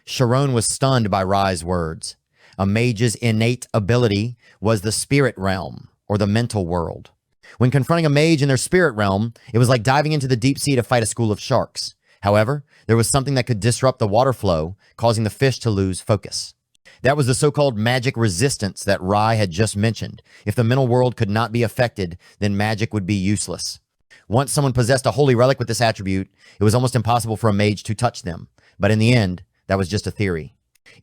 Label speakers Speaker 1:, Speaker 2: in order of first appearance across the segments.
Speaker 1: Shirone was stunned by Rye's words. A mage's innate ability was the spirit realm, or the mental world. When confronting a mage in their spirit realm, it was like diving into the deep sea to fight a school of sharks. However, there was something that could disrupt the water flow, causing the fish to lose focus. That was the so-called magic resistance that Rye had just mentioned. If the mental world could not be affected, then magic would be useless. Once someone possessed a holy relic with this attribute, it was almost impossible for a mage to touch them. But in the end, that was just a theory.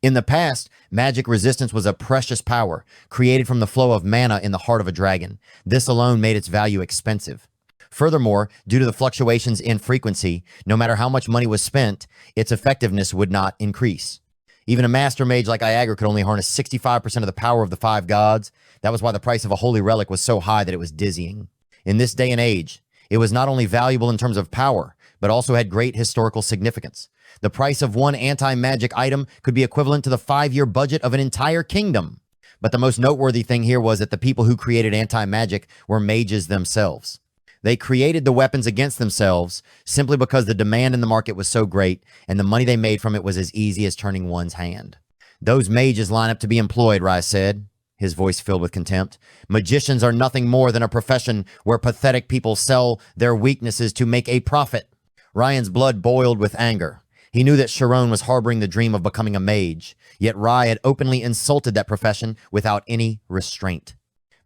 Speaker 1: In the past, magic resistance was a precious power created from the flow of mana in the heart of a dragon. This alone made its value expensive. Furthermore, due to the fluctuations in frequency, no matter how much money was spent, its effectiveness would not increase. Even a master mage like Iagra could only harness 65% of the power of the five gods. That was why the price of a holy relic was so high that it was dizzying. In this day and age, it was not only valuable in terms of power, but also had great historical significance. The price of one anti-magic item could be equivalent to the 5-year budget of an entire kingdom. But the most noteworthy thing here was that the people who created anti-magic were mages themselves. They created the weapons against themselves simply because the demand in the market was so great and the money they made from it was as easy as turning one's hand. Those mages line up to be employed, Rye said, his voice filled with contempt. Magicians are nothing more than a profession where pathetic people sell their weaknesses to make a profit. Ryan's blood boiled with anger. He knew that Shirone was harboring the dream of becoming a mage, yet Rye had openly insulted that profession without any restraint.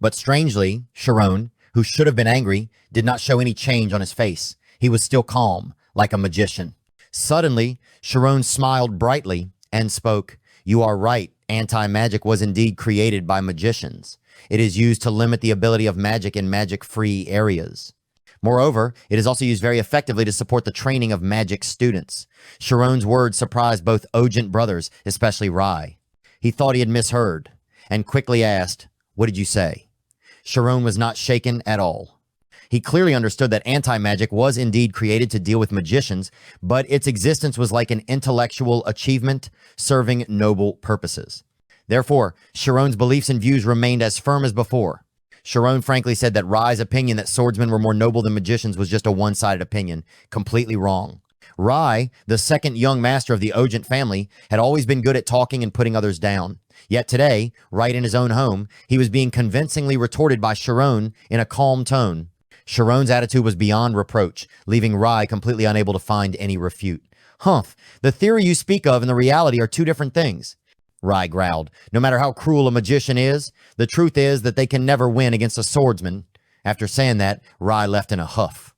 Speaker 1: But strangely, Shirone, who should have been angry, did not show any change on his face. He was still calm, like a magician. Suddenly, Shirone smiled brightly and spoke. You are right. Anti-magic was indeed created by magicians. It is used to limit the ability of magic in magic-free areas. Moreover, it is also used very effectively to support the training of magic students. Shirone's words surprised both Ogent brothers, especially Rye. He thought he had misheard, and quickly asked, "What did you say?" Shirone was not shaken at all. He clearly understood that anti-magic was indeed created to deal with magicians, but its existence was like an intellectual achievement serving noble purposes. Therefore, Shirone's beliefs and views remained as firm as before. Shirone frankly said that Rye's opinion that swordsmen were more noble than magicians was just a one-sided opinion, completely wrong. Rye, the second young master of the Ogent family, had always been good at talking and putting others down. Yet today, right in his own home, he was being convincingly retorted by Shirone in a calm tone. Shirone's attitude was beyond reproach, leaving Rye completely unable to find any refute. Humph, the theory you speak of and the reality are two different things. Rye growled. No matter how cruel a magician is, the truth is that they can never win against a swordsman. After saying that, Rye left in a huff.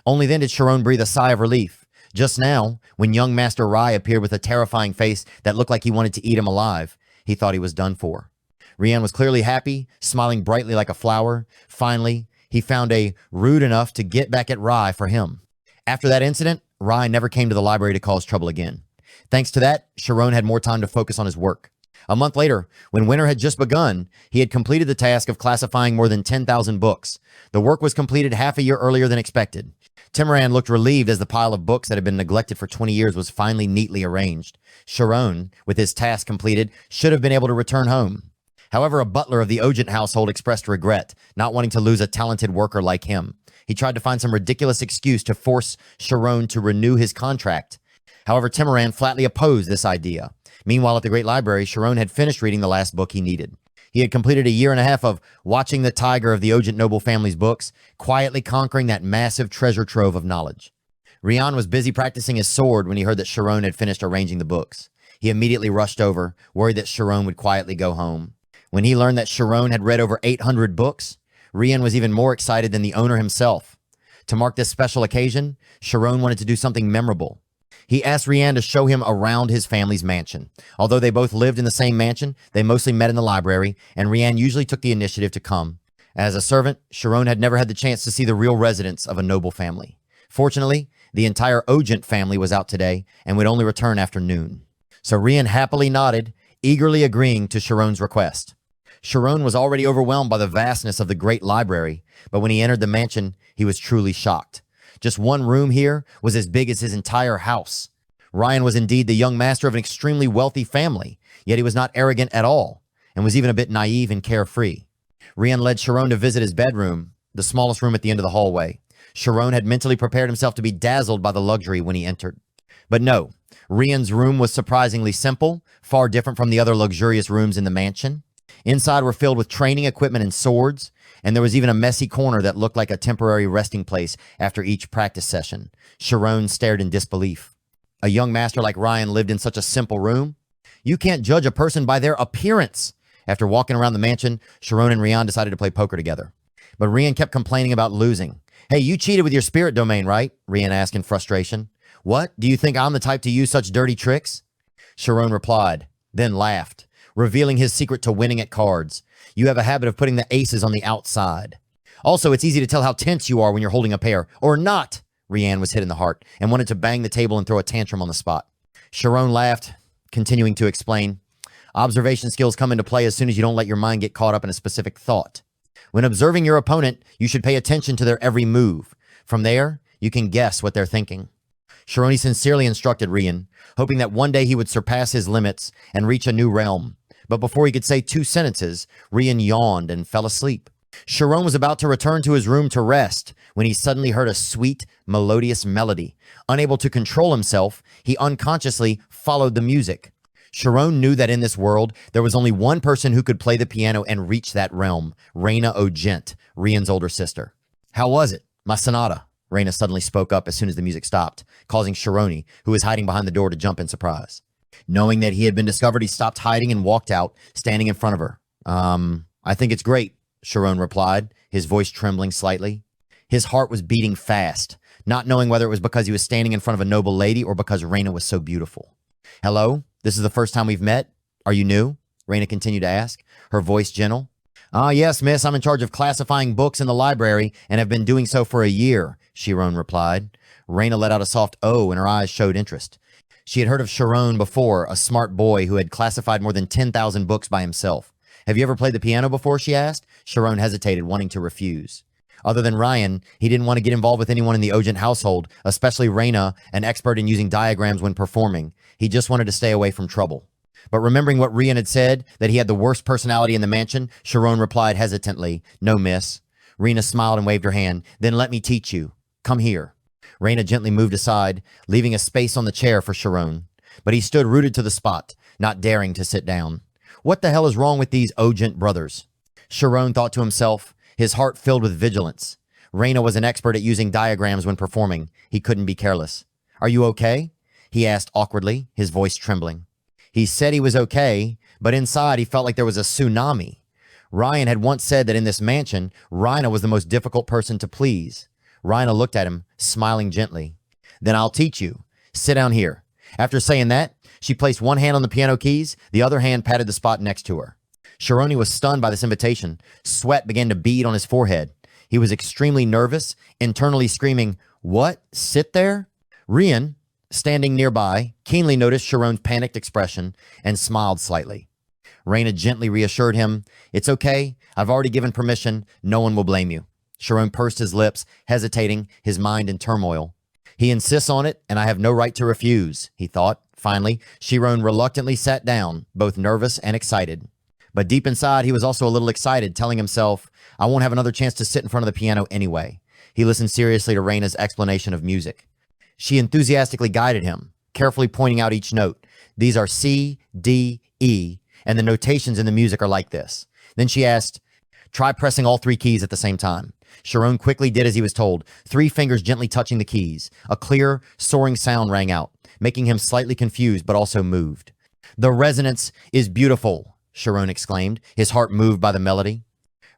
Speaker 1: Only then did Shirone breathe a sigh of relief. Just now, when young Master Rye appeared with a terrifying face that looked like he wanted to eat him alive, he thought he was done for. Rian was clearly happy, smiling brightly like a flower. Finally, he found a rude enough to get back at Rye for him. After that incident, Rye never came to the library to cause trouble again. Thanks to that, Shirone had more time to focus on his work. A month later, when winter had just begun, he had completed the task of classifying more than 10,000 books. The work was completed half a year earlier than expected. Temuran looked relieved as the pile of books that had been neglected for 20 years was finally neatly arranged. Shirone, with his task completed, should have been able to return home. However, a butler of the Ogent household expressed regret, not wanting to lose a talented worker like him. He tried to find some ridiculous excuse to force Shirone to renew his contract. However, Temuran flatly opposed this idea. Meanwhile, at the Great Library, Shirone had finished reading the last book he needed. He had completed a year and a half of watching the tiger of the Ogent noble family's books, quietly conquering that massive treasure trove of knowledge. Rian was busy practicing his sword when he heard that Shirone had finished arranging the books. He immediately rushed over, worried that Shirone would quietly go home. When he learned that Shirone had read over 800 books, Rian was even more excited than the owner himself. To mark this special occasion, Shirone wanted to do something memorable. He asked Rian to show him around his family's mansion. Although they both lived in the same mansion, they mostly met in the library, and Rian usually took the initiative to come. As a servant, Shirone had never had the chance to see the real residence of a noble family. Fortunately, the entire Ogent family was out today and would only return after noon. So Rian happily nodded, eagerly agreeing to Shirone's request. Shirone was already overwhelmed by the vastness of the great library, but when he entered the mansion, he was truly shocked. Just one room here was as big as his entire house. Ryan was indeed the young master of an extremely wealthy family, yet he was not arrogant at all, and was even a bit naive and carefree. Rian led Shirone to visit his bedroom, the smallest room at the end of the hallway. Shirone had mentally prepared himself to be dazzled by the luxury when he entered. But no, Rian's room was surprisingly simple, far different from the other luxurious rooms in the mansion. Inside were filled with training equipment and swords, and there was even a messy corner that looked like a temporary resting place after each practice session. Shirone stared in disbelief. A young master like Ryan lived in such a simple room? You can't judge a person by their appearance. After walking around the mansion, Shirone and Rian decided to play poker together. But Rian kept complaining about losing. Hey, you cheated with your spirit domain, right? Rian asked in frustration. What? Do you think I'm the type to use such dirty tricks? Shirone replied, then laughed, revealing his secret to winning at cards. You have a habit of putting the aces on the outside. Also, it's easy to tell how tense you are when you're holding a pair. Or not. Rian was hit in the heart and wanted to bang the table and throw a tantrum on the spot. Shirone laughed, continuing to explain. Observation skills come into play as soon as you don't let your mind get caught up in a specific thought. When observing your opponent, you should pay attention to their every move. From there, you can guess what they're thinking. Shirone sincerely instructed Rian, hoping that one day he would surpass his limits and reach a new realm. But before he could say 2 sentences, Rian yawned and fell asleep. Shirone was about to return to his room to rest when he suddenly heard a sweet, melodious melody. Unable to control himself, he unconsciously followed the music. Shirone knew that in this world, there was only one person who could play the piano and reach that realm, Reina Ogent, Rian's older sister. How was it? My sonata. Reina suddenly spoke up as soon as the music stopped, causing Shirone, who was hiding behind the door, to jump in surprise. Knowing that he had been discovered, he stopped hiding and walked out, standing in front of her. I think it's great, Shirone replied, his voice trembling slightly. His heart was beating fast, not knowing whether it was because he was standing in front of a noble lady or because Reina was so beautiful. Hello? This is the first time we've met? Are you new? Reina continued to ask, her voice gentle. Yes, miss. I'm in charge of classifying books in the library and have been doing so for a year, Shirone replied. Reina let out a soft "oh" and her eyes showed interest. She had heard of Shirone before, a smart boy who had classified more than 10,000 books by himself. Have you ever played the piano before, she asked? Shirone hesitated, wanting to refuse. Other than Ryan, he didn't want to get involved with anyone in the Ogent household, especially Reina, an expert in using diagrams when performing. He just wanted to stay away from trouble. But remembering what Rian had said, that he had the worst personality in the mansion, Shirone replied hesitantly, no, miss. Reina smiled and waved her hand. Then let me teach you. Come here. Reina gently moved aside, leaving a space on the chair for Shirone. But he stood rooted to the spot, not daring to sit down. What the hell is wrong with these Ogent brothers? Shirone thought to himself, his heart filled with vigilance. Reina was an expert at using diagrams when performing. He couldn't be careless. Are you okay? He asked awkwardly, his voice trembling. He said he was okay, but inside he felt like there was a tsunami. Ryan had once said that in this mansion, Reina was the most difficult person to please. Reina looked at him, smiling gently. Then I'll teach you. Sit down here. After saying that, she placed one hand on the piano keys, the other hand patted the spot next to her. Shirone was stunned by this invitation. Sweat began to bead on his forehead. He was extremely nervous, internally screaming, "What? Sit there?" Rian, standing nearby, keenly noticed Shirone's panicked expression and smiled slightly. Reina gently reassured him, "It's okay. I've already given permission. No one will blame you." Shirone pursed his lips, hesitating, his mind in turmoil. He insists on it, and I have no right to refuse, he thought. Finally, Shirone reluctantly sat down, both nervous and excited. But deep inside, he was also a little excited, telling himself, I won't have another chance to sit in front of the piano anyway. He listened seriously to Reina's explanation of music. She enthusiastically guided him, carefully pointing out each note. These are C, D, E, and the notations in the music are like this. Then she asked, try pressing all 3 keys at the same time. Shirone quickly did as he was told, 3 fingers gently touching the keys. A clear, soaring sound rang out, making him slightly confused but also moved. The resonance is beautiful, Shirone exclaimed, his heart moved by the melody.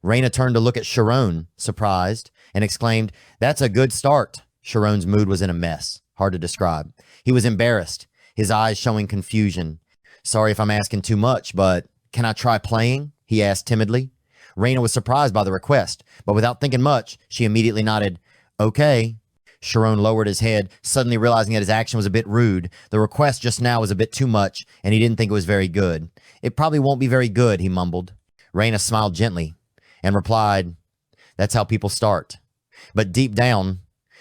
Speaker 1: Reina turned to look at Shirone, surprised, and exclaimed, that's a good start. Shirone's mood was in a mess, hard to describe. He was embarrassed, his eyes showing confusion. Sorry if I'm asking too much, but can I try playing? He asked timidly. Reina was surprised by the request, but without thinking much, she immediately nodded, okay. Shirone lowered his head, suddenly realizing that his action was a bit rude. The request just now was a bit too much, and he didn't think it was very good. It probably won't be very good, he mumbled. Reina smiled gently and replied, that's how people start. But deep down,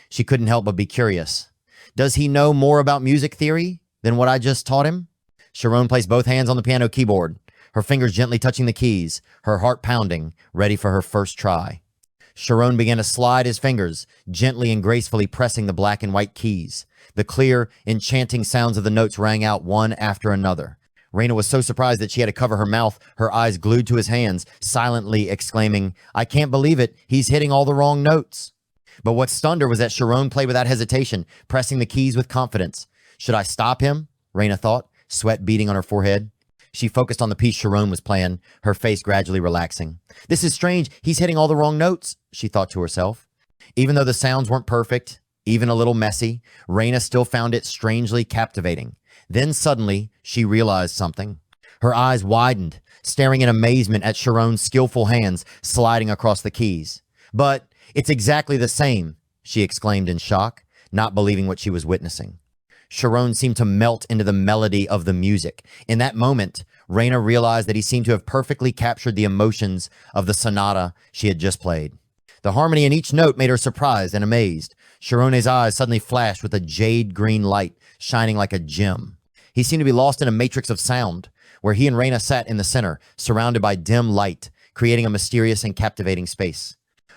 Speaker 1: she couldn't help but be curious. Does he know more about music theory than what I just taught him? Shirone placed both hands on the piano keyboard, her fingers gently touching the keys, her heart pounding, ready for her first try. Shirone began to slide his fingers, gently and gracefully pressing the black and white keys. The clear, enchanting sounds of the notes rang out one after another. Reina was so surprised that she had to cover her mouth, her eyes glued to his hands, silently exclaiming, "I can't believe it. He's hitting all the wrong notes." But what stunned her was that Shirone played without hesitation, pressing the keys with confidence. Should I stop him? Reina thought, sweat beading on her forehead. She focused on the piece Shirone was playing, her face gradually relaxing. This is strange. He's hitting all the wrong notes, she thought to herself. Even though the sounds weren't perfect, even a little messy, Reina still found it strangely captivating. Then suddenly, she realized something. Her eyes widened, staring in amazement at Shirone's skillful hands sliding across the keys. But it's exactly the same, she exclaimed in shock, not believing what she was witnessing. Shirone seemed to melt into the melody of the music. In that moment, Reina realized that he seemed to have perfectly captured the emotions of the sonata she had just played. The harmony in each note made her surprised and amazed. Shirone's eyes suddenly flashed with a jade green light, shining like a gem. He seemed to be lost in a matrix of sound, where he and Reina sat in the center, surrounded by dim light, creating a mysterious and captivating space.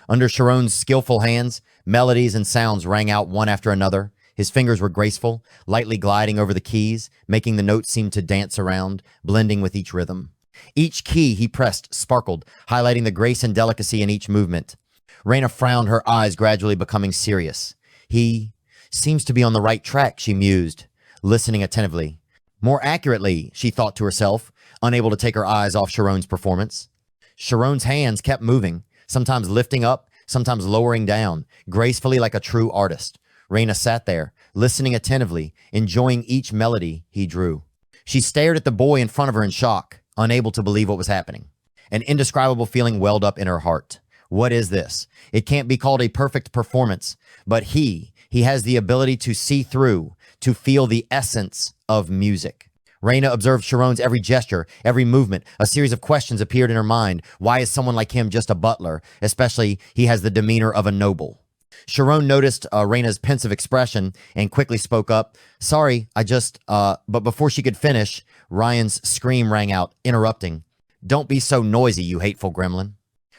Speaker 1: Under Shirone's skillful hands, melodies and sounds rang out one after another. His fingers were graceful, lightly gliding over the keys, making the notes seem to dance around, blending with each rhythm. Each key he pressed sparkled, highlighting the grace and delicacy in each movement. Reina frowned, her eyes gradually becoming serious. He seems to be on the right track, she mused, listening attentively. More accurately, she thought to herself, unable to take her eyes off Shirone's performance. Shirone's hands kept moving, sometimes lifting up, sometimes lowering down, gracefully like a true artist. Reina sat there, listening attentively, enjoying each melody he drew. She stared at the boy in front of her in shock, unable to believe what was happening. An indescribable feeling welled up in her heart. What is this? It can't be called a perfect performance, but he has the ability to see through, to feel the essence of music. Reina observed Shirone's every gesture, every movement. A series of questions appeared in her mind. Why is someone like him just a butler? Especially, he has the demeanor of a noble. Shirone noticed Reina's pensive expression and quickly spoke up. Sorry, but before she could finish, Ryan's scream rang out, interrupting. Don't be so noisy, you hateful gremlin.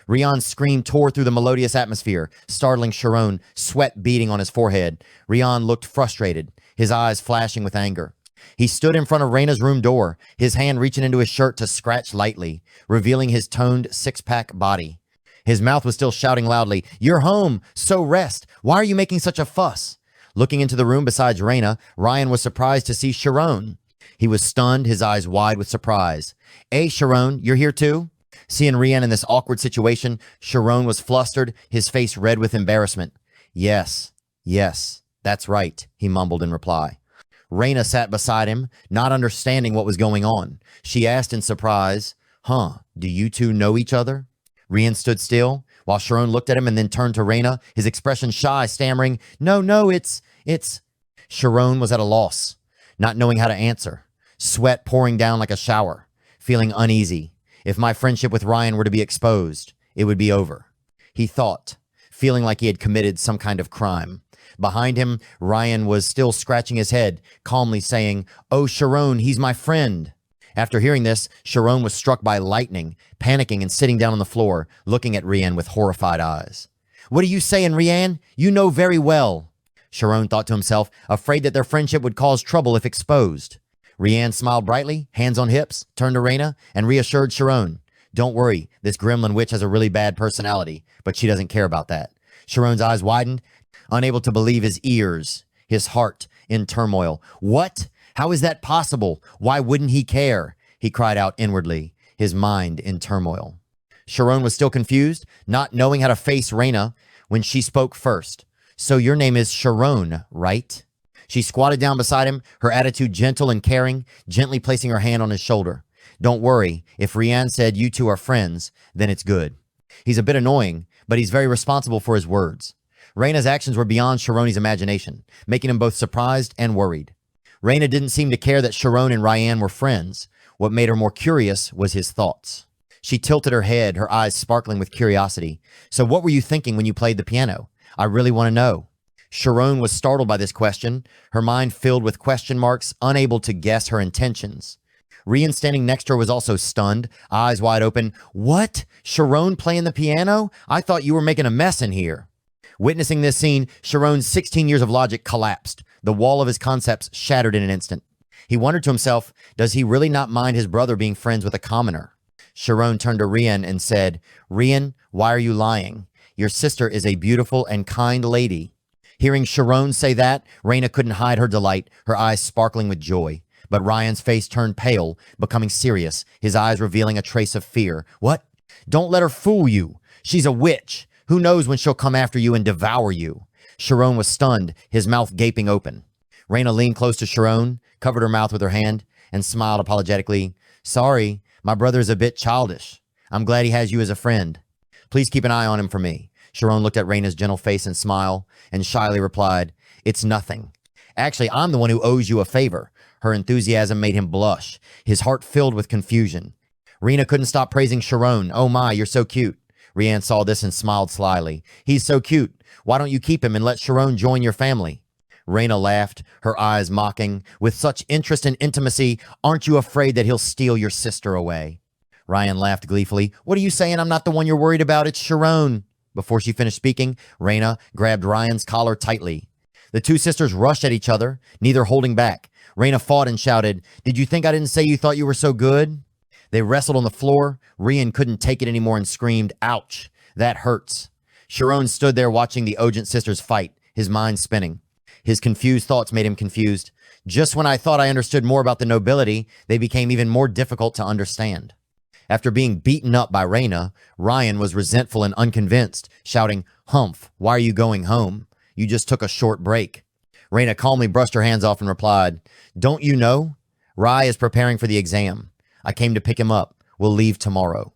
Speaker 1: Rian's scream tore through the melodious atmosphere, startling Shirone, sweat beading on his forehead. Rian looked frustrated, his eyes flashing with anger. He stood in front of Reina's room door, his hand reaching into his shirt to scratch lightly, revealing his toned six-pack body. His mouth was still shouting loudly, "You're home, so rest. Why are you making such a fuss?" Looking into the room besides Reina, Ryan was surprised to see Shirone. He was stunned, his eyes wide with surprise. "Hey, Shirone, you're here too?" Seeing Rian in this awkward situation, Shirone was flustered, his face red with embarrassment. Yes, that's right, he mumbled in reply. Reina sat beside him, not understanding what was going on. She asked in surprise, do you two know each other? Rian stood still, while Shirone looked at him and then turned to Reina, his expression shy, stammering, No, it's... Shirone was at a loss, not knowing how to answer, sweat pouring down like a shower, feeling uneasy. If my friendship with Ryan were to be exposed, it would be over. He thought, feeling like he had committed some kind of crime. Behind him, Ryan was still scratching his head, calmly saying, "Oh, Shirone, he's my friend." After hearing this, Shirone was struck by lightning, panicking and sitting down on the floor, looking at Rian with horrified eyes. "What are you saying, Rian? You know very well." Shirone thought to himself, afraid that their friendship would cause trouble if exposed. Rian smiled brightly, hands on hips, turned to Reina, and reassured Shirone. "Don't worry, this gremlin witch has a really bad personality, but she doesn't care about that." Shirone's eyes widened, unable to believe his ears, his heart in turmoil. "What? How is that possible? Why wouldn't he care?" he cried out inwardly, his mind in turmoil. Shirone was still confused, not knowing how to face Reina when she spoke first. "So your name is Shirone, right?" She squatted down beside him, her attitude gentle and caring, gently placing her hand on his shoulder. "Don't worry, if Rian said you two are friends, then it's good. He's a bit annoying, but he's very responsible for his words." Reina's actions were beyond Shirone's imagination, making him both surprised and worried. Reina didn't seem to care that Shirone and Ryan were friends. What made her more curious was his thoughts. She tilted her head, her eyes sparkling with curiosity. "So what were you thinking when you played the piano? I really want to know." Shirone was startled by this question, her mind filled with question marks, unable to guess her intentions. Rian standing next to her was also stunned, eyes wide open. "What? Shirone playing the piano? I thought you were making a mess in here." Witnessing this scene, Shirone's 16 years of logic collapsed. The wall of his concepts shattered in an instant. He wondered to himself, does he really not mind his brother being friends with a commoner? Shirone turned to Rian and said, Rian, why are you lying? Your sister is a beautiful and kind lady. Hearing Shirone say that, Reina couldn't hide her delight, her eyes sparkling with joy. But Ryan's face turned pale, becoming serious, his eyes revealing a trace of fear. What? Don't let her fool you. She's a witch. Who knows when she'll come after you and devour you? Shirone was stunned, his mouth gaping open. Reina leaned close to Shirone, covered her mouth with her hand, and smiled apologetically. Sorry, my brother is a bit childish. I'm glad he has you as a friend. Please keep an eye on him for me. Shirone looked at Reina's gentle face and smile, and shyly replied, It's nothing. Actually, I'm the one who owes you a favor. Her enthusiasm made him blush, his heart filled with confusion. Reina couldn't stop praising Shirone. Oh my, you're so cute. Rian saw this and smiled slyly. He's so cute. Why don't you keep him and let Shirone join your family? Reina laughed, her eyes mocking. With such interest and intimacy, aren't you afraid that he'll steal your sister away? Ryan laughed gleefully. What are you saying? I'm not the one you're worried about. It's Shirone. Before she finished speaking, Reina grabbed Ryan's collar tightly. The two sisters rushed at each other, neither holding back. Reina fought and shouted, Did you think I didn't say you thought you were so good? They wrestled on the floor. Rian couldn't take it anymore and screamed, Ouch, that hurts. Shirone stood there watching the Ogent sisters fight, his mind spinning. His confused thoughts made him confused. Just when I thought I understood more about the nobility, they became even more difficult to understand. After being beaten up by Reina, Ryan was resentful and unconvinced, shouting, Humph, why are you going home? You just took a short break. Reina calmly brushed her hands off and replied, Don't you know? Rye is preparing for the exam. I came to pick him up. We'll leave tomorrow.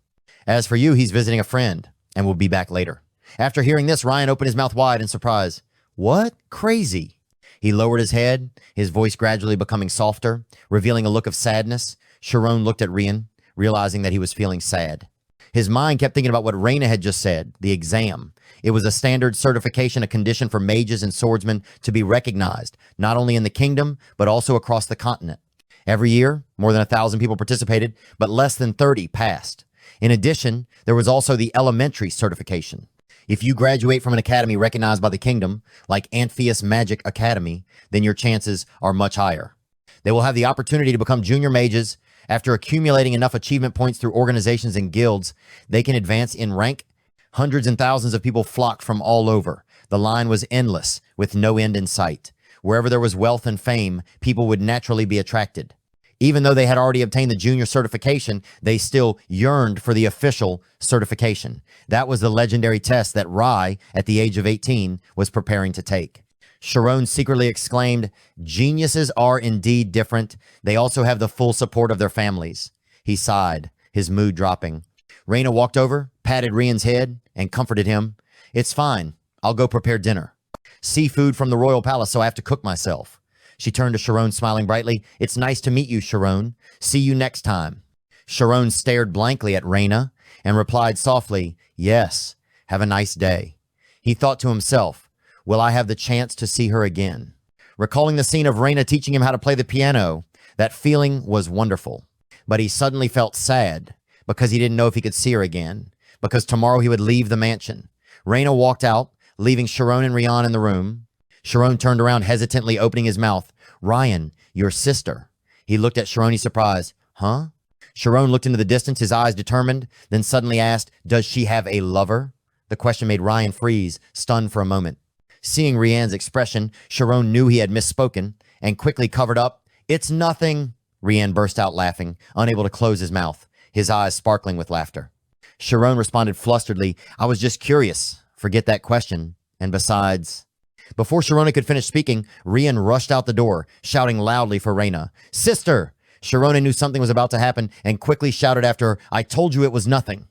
Speaker 1: As for you, he's visiting a friend and will be back later. After hearing this, Ryan opened his mouth wide in surprise. What? Crazy. He lowered his head, his voice gradually becoming softer, revealing a look of sadness. Shirone looked at Rian, realizing that he was feeling sad. His mind kept thinking about what Reina had just said, the exam. It was a standard certification, a condition for mages and swordsmen to be recognized, not only in the kingdom, but also across the continent. Every year, more than 1,000 people participated, but less than 30 passed. In addition, there was also the elementary certification. If you graduate from an academy recognized by the kingdom, like Amphius Magic Academy, then your chances are much higher. They will have the opportunity to become junior mages. After accumulating enough achievement points through organizations and guilds, they can advance in rank. Hundreds and thousands of people flocked from all over. The line was endless, with no end in sight. Wherever there was wealth and fame, people would naturally be attracted. Even though they had already obtained the junior certification, they still yearned for the official certification. That was the legendary test that Rye, at the age of 18, was preparing to take. Shirone secretly exclaimed, Geniuses are indeed different. They also have the full support of their families. He sighed, his mood dropping. Reina walked over, patted Rian's head, and comforted him. It's fine. I'll go prepare dinner. Seafood from the royal palace, so I have to cook myself. She turned to Shirone, smiling brightly. It's nice to meet you, Shirone. See you next time. Shirone stared blankly at Reina and replied softly, Yes, have a nice day. He thought to himself, Will I have the chance to see her again? Recalling the scene of Reina teaching him how to play the piano, that feeling was wonderful. But he suddenly felt sad because he didn't know if he could see her again, because tomorrow he would leave the mansion. Reina walked out, leaving Shirone and Rian in the room. Shirone turned around, hesitantly opening his mouth. Ryan, your sister. He looked at Shirone, surprised. Huh? Shirone looked into the distance, his eyes determined, then suddenly asked, Does she have a lover? The question made Ryan freeze, stunned for a moment. Seeing Rian's expression, Shirone knew he had misspoken and quickly covered up. It's nothing. Rian burst out laughing, unable to close his mouth, his eyes sparkling with laughter. Shirone responded flusteredly, I was just curious. Forget that question. And besides... Before Shirone could finish speaking, Rian rushed out the door, shouting loudly for Reina. Sister! Shirone knew something was about to happen and quickly shouted after her, I told you it was nothing.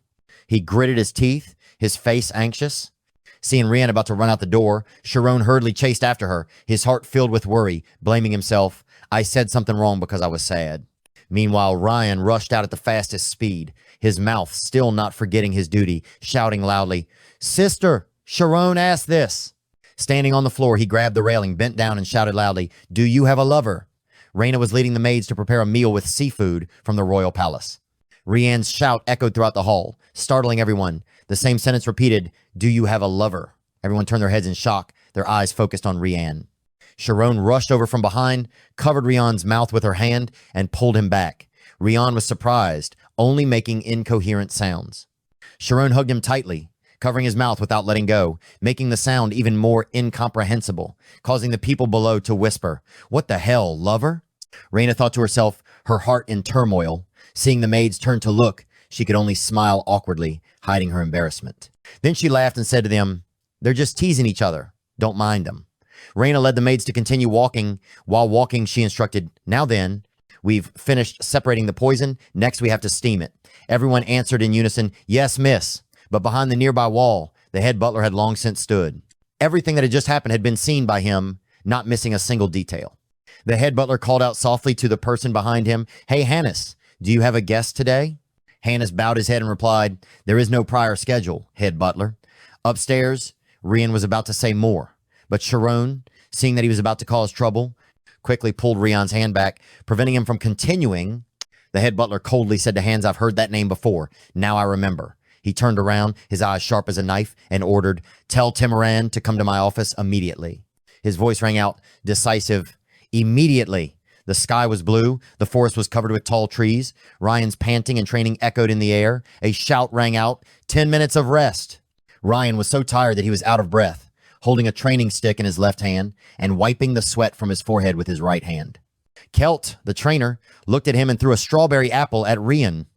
Speaker 1: He gritted his teeth, his face anxious. Seeing Rian about to run out the door, Shirone hurriedly chased after her, his heart filled with worry, blaming himself. I said something wrong because I was sad. Meanwhile, Ryan rushed out at the fastest speed, his mouth still not forgetting his duty, shouting loudly, Sister! Shirone asked this. Standing on the floor, he grabbed the railing, bent down, and shouted loudly, Do you have a lover? Reina was leading the maids to prepare a meal with seafood from the royal palace. Rian's shout echoed throughout the hall, startling everyone. The same sentence repeated, Do you have a lover? Everyone turned their heads in shock, their eyes focused on Rian. Shirone rushed over from behind, covered Rian's mouth with her hand, and pulled him back. Rian was surprised, only making incoherent sounds. Shirone hugged him tightly, covering his mouth without letting go, making the sound even more incomprehensible, causing the people below to whisper, "What the hell, lover?" Reina thought to herself, her heart in turmoil. Seeing the maids turn to look, she could only smile awkwardly, hiding her embarrassment. Then she laughed and said to them, "They're just teasing each other. Don't mind them." Reina led the maids to continue walking. While walking, she instructed, "Now then, we've finished separating the poison. Next, we have to steam it." Everyone answered in unison, "Yes, miss." But behind the nearby wall, the head butler had long since stood. Everything that had just happened had been seen by him, not missing a single detail. The head butler called out softly to the person behind him, "Hey, Hannes, do you have a guest today?" Hannes bowed his head and replied, "There is no prior schedule, head butler." Upstairs, Rian was about to say more, but Shirone, seeing that he was about to cause trouble, quickly pulled Rian's hand back, preventing him from continuing. The head butler coldly said to Hans, "I've heard that name before. Now I remember." He turned around, his eyes sharp as a knife, and ordered, "Tell Temuran to come to my office immediately." His voice rang out, decisive, "Immediately." The sky was blue. The forest was covered with tall trees. Ryan's panting and training echoed in the air. A shout rang out, 10 minutes of rest." Ryan was so tired that he was out of breath, holding a training stick in his left hand and wiping the sweat from his forehead with his right hand. Kelt, the trainer, looked at him and threw a strawberry apple at Rian.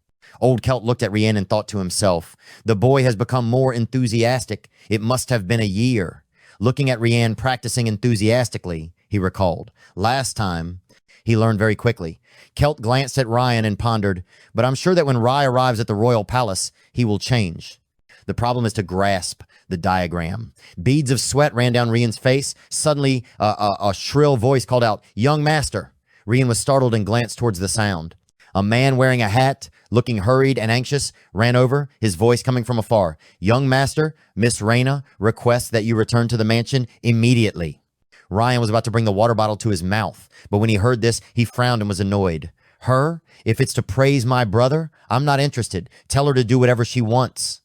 Speaker 1: Old Kelt looked at Rian and thought to himself, "The boy has become more enthusiastic. It must have been a year." Looking at Rian practicing enthusiastically, he recalled. Last time, he learned very quickly. Kelt glanced at Ryan and pondered, "But I'm sure that when Rye arrives at the royal palace, he will change." The problem is to grasp the diagram. Beads of sweat ran down Rian's face. Suddenly, a shrill voice called out, "Young master." Rian was startled and glanced towards the sound. A man wearing a hat, looking hurried and anxious, ran over, his voice coming from afar. "Young master, Miss Reina requests that you return to the mansion immediately." Ryan was about to bring the water bottle to his mouth, but when he heard this, he frowned and was annoyed. "Her? If it's to praise my brother, I'm not interested. Tell her to do whatever she wants."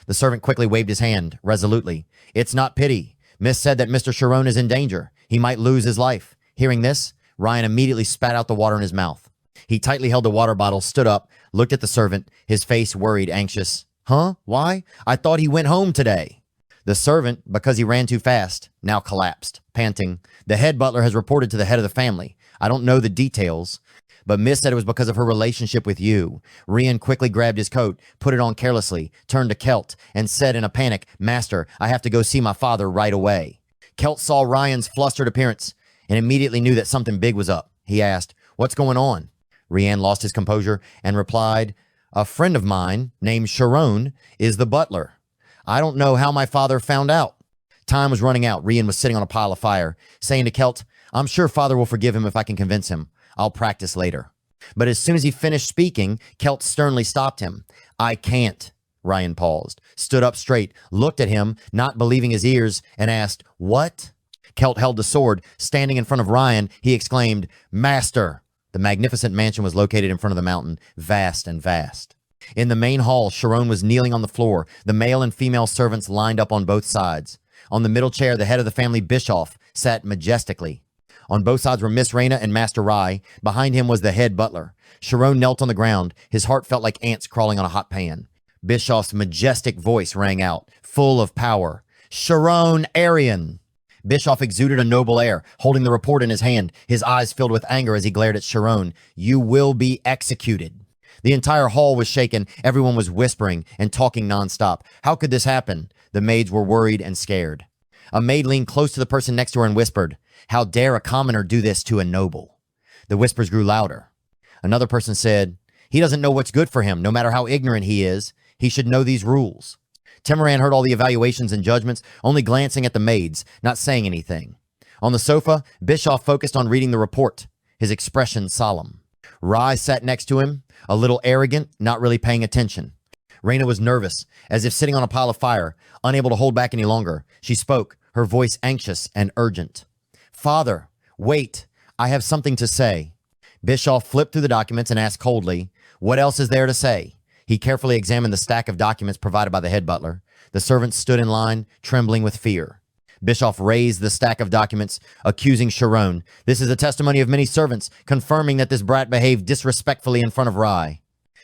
Speaker 1: The servant quickly waved his hand, resolutely. "It's not pity. Miss said that Mr. Shirone is in danger. He might lose his life." Hearing this, Ryan immediately spat out the water in his mouth. He tightly held the water bottle, stood up, looked at the servant, his face worried, anxious. "Huh? Why? I thought he went home today." The servant, because he ran too fast, now collapsed, panting. "The head butler has reported to the head of the family. I don't know the details, but Miss said it was because of her relationship with you." Rian quickly grabbed his coat, put it on carelessly, turned to Kelt, and said in a panic, "Master, I have to go see my father right away." Kelt saw Ryan's flustered appearance and immediately knew that something big was up. He asked, "What's going on?" Rian lost his composure and replied, "A friend of mine named Shirone is the butler. I don't know how my father found out." Time was running out. Rian was sitting on a pile of fire, saying to Kelt, "I'm sure father will forgive him if I can convince him. I'll practice later." But as soon as he finished speaking, Kelt sternly stopped him. "I can't." Ryan paused, stood up straight, looked at him, not believing his ears, and asked, "What?" Kelt held the sword. Standing in front of Ryan, he exclaimed, "Master!" The magnificent mansion was located in front of the mountain, vast and vast. In the main hall, Shirone was kneeling on the floor, the male and female servants lined up on both sides. On the middle chair, the head of the family, Bischoff, sat majestically. On both sides were Miss Reina and Master Rye. Behind him was the head butler. Shirone knelt on the ground. His heart felt like ants crawling on a hot pan. Bischoff's majestic voice rang out, full of power. "Shirone Aryan!" Bischoff exuded a noble air, holding the report in his hand, his eyes filled with anger as he glared at Shirone. "You will be executed." The entire hall was shaken. Everyone was whispering and talking nonstop. How could this happen? The maids were worried and scared. A maid leaned close to the person next to her and whispered, "How dare a commoner do this to a noble?" The whispers grew louder. Another person said, "He doesn't know what's good for him, no matter how ignorant he is. He should know these rules." Temuran heard all the evaluations and judgments, only glancing at the maids, not saying anything. On the sofa, Bischoff focused on reading the report, his expression solemn. Rye sat next to him, a little arrogant, not really paying attention. Reina was nervous, as if sitting on a pile of fire, unable to hold back any longer. She spoke, her voice anxious and urgent. "Father, wait, I have something to say." Bischoff flipped through the documents and asked coldly, "What else is there to say?" He carefully examined the stack of documents provided by the head butler. The servants stood in line, trembling with fear. Bischoff raised the stack of documents, accusing Shirone. This is a testimony of many servants, confirming that this brat behaved disrespectfully in front of Rye.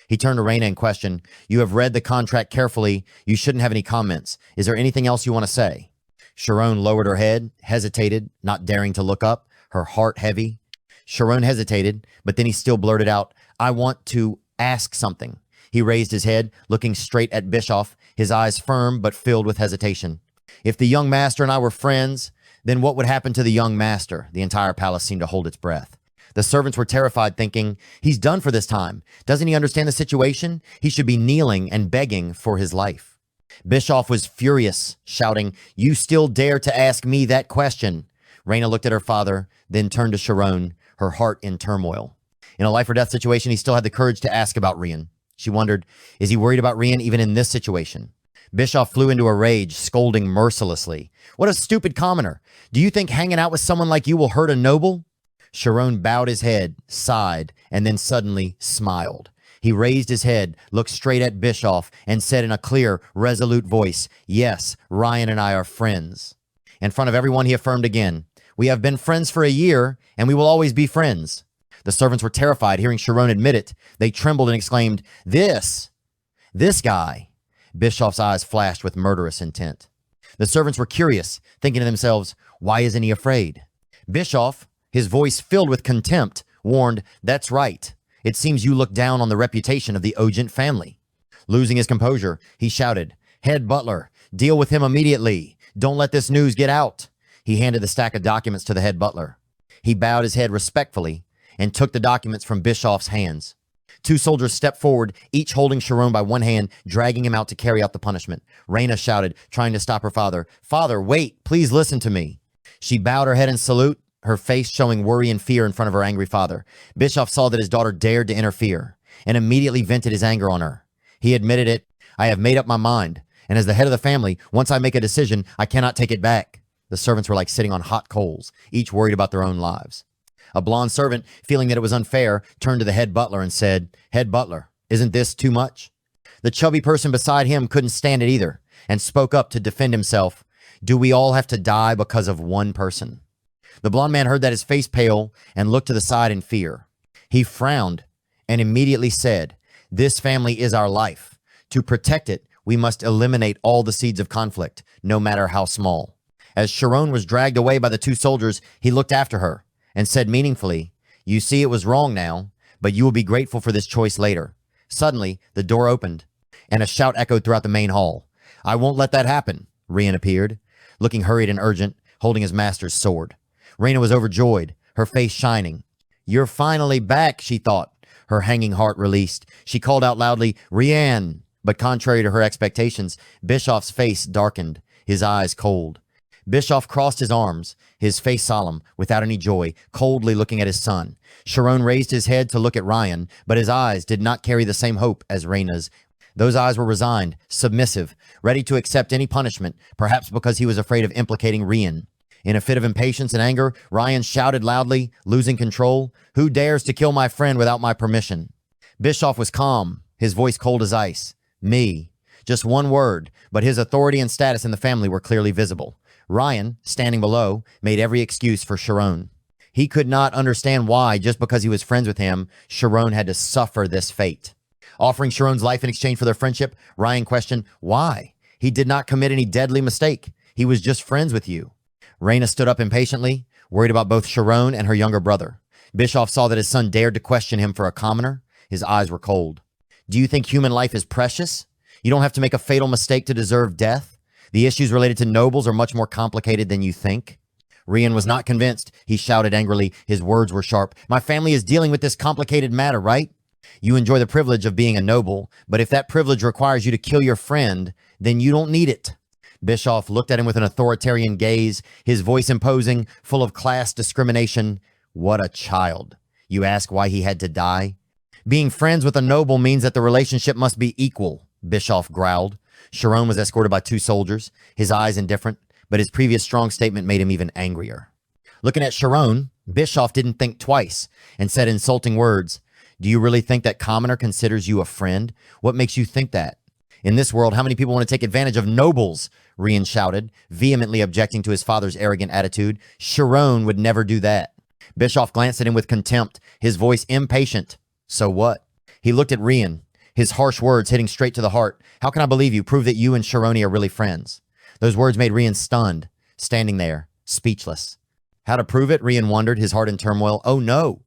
Speaker 1: He turned to Reina and questioned, "You have read the contract carefully. You shouldn't have any comments. Is there anything else you want to say?" Shirone lowered her head, hesitated, not daring to look up, her heart heavy. Shirone hesitated, but then he still blurted out, "I want to ask something." He raised his head, looking straight at Bischoff, his eyes firm but filled with hesitation. "If the young master and I were friends, then what would happen to the young master?" The entire palace seemed to hold its breath. The servants were terrified, thinking, "He's done for this time. Doesn't he understand the situation? He should be kneeling and begging for his life." Bischoff was furious, shouting, "You still dare to ask me that question?" Reina looked at her father, then turned to Shirone, her heart in turmoil. In a life or death situation, he still had the courage to ask about Rian. She wondered, is he worried about Rian even in this situation? Bischoff flew into a rage, scolding mercilessly. "What a stupid commoner. Do you think hanging out with someone like you will hurt a noble?" Shirone bowed his head, sighed, and then suddenly smiled. He raised his head, looked straight at Bischoff, and said in a clear, resolute voice, "Yes, Ryan and I are friends." In front of everyone, he affirmed again, "We have been friends for a year, and we will always be friends." The servants were terrified hearing Shirone admit it. They trembled and exclaimed, This guy." Bischoff's eyes flashed with murderous intent. The servants were curious, thinking to themselves, why isn't he afraid? Bischoff, his voice filled with contempt, warned, "That's right. It seems you look down on the reputation of the Ogent family." Losing his composure, he shouted, "Head butler, deal with him immediately. Don't let this news get out." He handed the stack of documents to the head butler. He bowed his head respectfully and took the documents from Bischoff's hands. Two soldiers stepped forward, each holding Shirone by one hand, dragging him out to carry out the punishment. Reina shouted, trying to stop her father. "Father, wait, please listen to me." She bowed her head in salute, her face showing worry and fear in front of her angry father. Bischoff saw that his daughter dared to interfere and immediately vented his anger on her. He admitted it, "I have made up my mind, and as the head of the family, once I make a decision, I cannot take it back." The servants were like sitting on hot coals, each worried about their own lives. A blonde servant, feeling that it was unfair, turned to the head butler and said, "Head butler, isn't this too much?" The chubby person beside him couldn't stand it either and spoke up to defend himself. "Do we all have to die because of one person?" The blonde man heard that, his face pale, and looked to the side in fear. He frowned and immediately said, "This family is our life. To protect it, we must eliminate all the seeds of conflict, no matter how small." As Shirone was dragged away by the two soldiers, he looked after her and said meaningfully, "You see it was wrong now, but you will be grateful for this choice later." Suddenly, the door opened, and a shout echoed throughout the main hall. "I won't let that happen." Rian appeared, looking hurried and urgent, holding his master's sword. Reina was overjoyed, her face shining. "You're finally back," she thought, her hanging heart released. She called out loudly, "Rian!" But contrary to her expectations, Bischoff's face darkened, his eyes cold. Bischoff crossed his arms, his face solemn, without any joy, coldly looking at his son. Shirone raised his head to look at Ryan, but his eyes did not carry the same hope as Reina's. Those eyes were resigned, submissive, ready to accept any punishment, perhaps because he was afraid of implicating Rian. In a fit of impatience and anger, Ryan shouted loudly, losing control, "Who dares to kill my friend without my permission?" Bischoff was calm, his voice cold as ice. "Me." Just one word, but his authority and status in the family were clearly visible. Ryan, standing below, made every excuse for Shirone. He could not understand why, just because he was friends with him, Shirone had to suffer this fate. Offering Shirone's life in exchange for their friendship, Ryan questioned, "Why? He did not commit any deadly mistake. He was just friends with you." Reina stood up impatiently, worried about both Shirone and her younger brother. Bischoff saw that his son dared to question him for a commoner. His eyes were cold. "Do you think human life is precious? You don't have to make a fatal mistake to deserve death? The issues related to nobles are much more complicated than you think." Rian was not convinced. He shouted angrily. His words were sharp. "My family is dealing with this complicated matter, right? You enjoy the privilege of being a noble, but if that privilege requires you to kill your friend, then you don't need it." Bischoff looked at him with an authoritarian gaze, his voice imposing, full of class discrimination. "What a child. You ask why he had to die? Being friends with a noble means that the relationship must be equal," Bischoff growled. Shirone was escorted by two soldiers, his eyes indifferent, but his previous strong statement made him even angrier. Looking at Shirone, Bischoff didn't think twice and said insulting words. "Do you really think that commoner considers you a friend? What makes you think that? In this world, how many people want to take advantage of nobles? Rian shouted, vehemently objecting to his father's arrogant attitude. Shirone would never do that. Bischoff glanced at him with contempt, his voice impatient. So what? He looked at Rian, his harsh words hitting straight to the heart. How can I believe you? Prove that you and Shirone are really friends. Those words made Rian stunned, standing there, speechless. How to prove it? Rian wondered, his heart in turmoil. Oh no.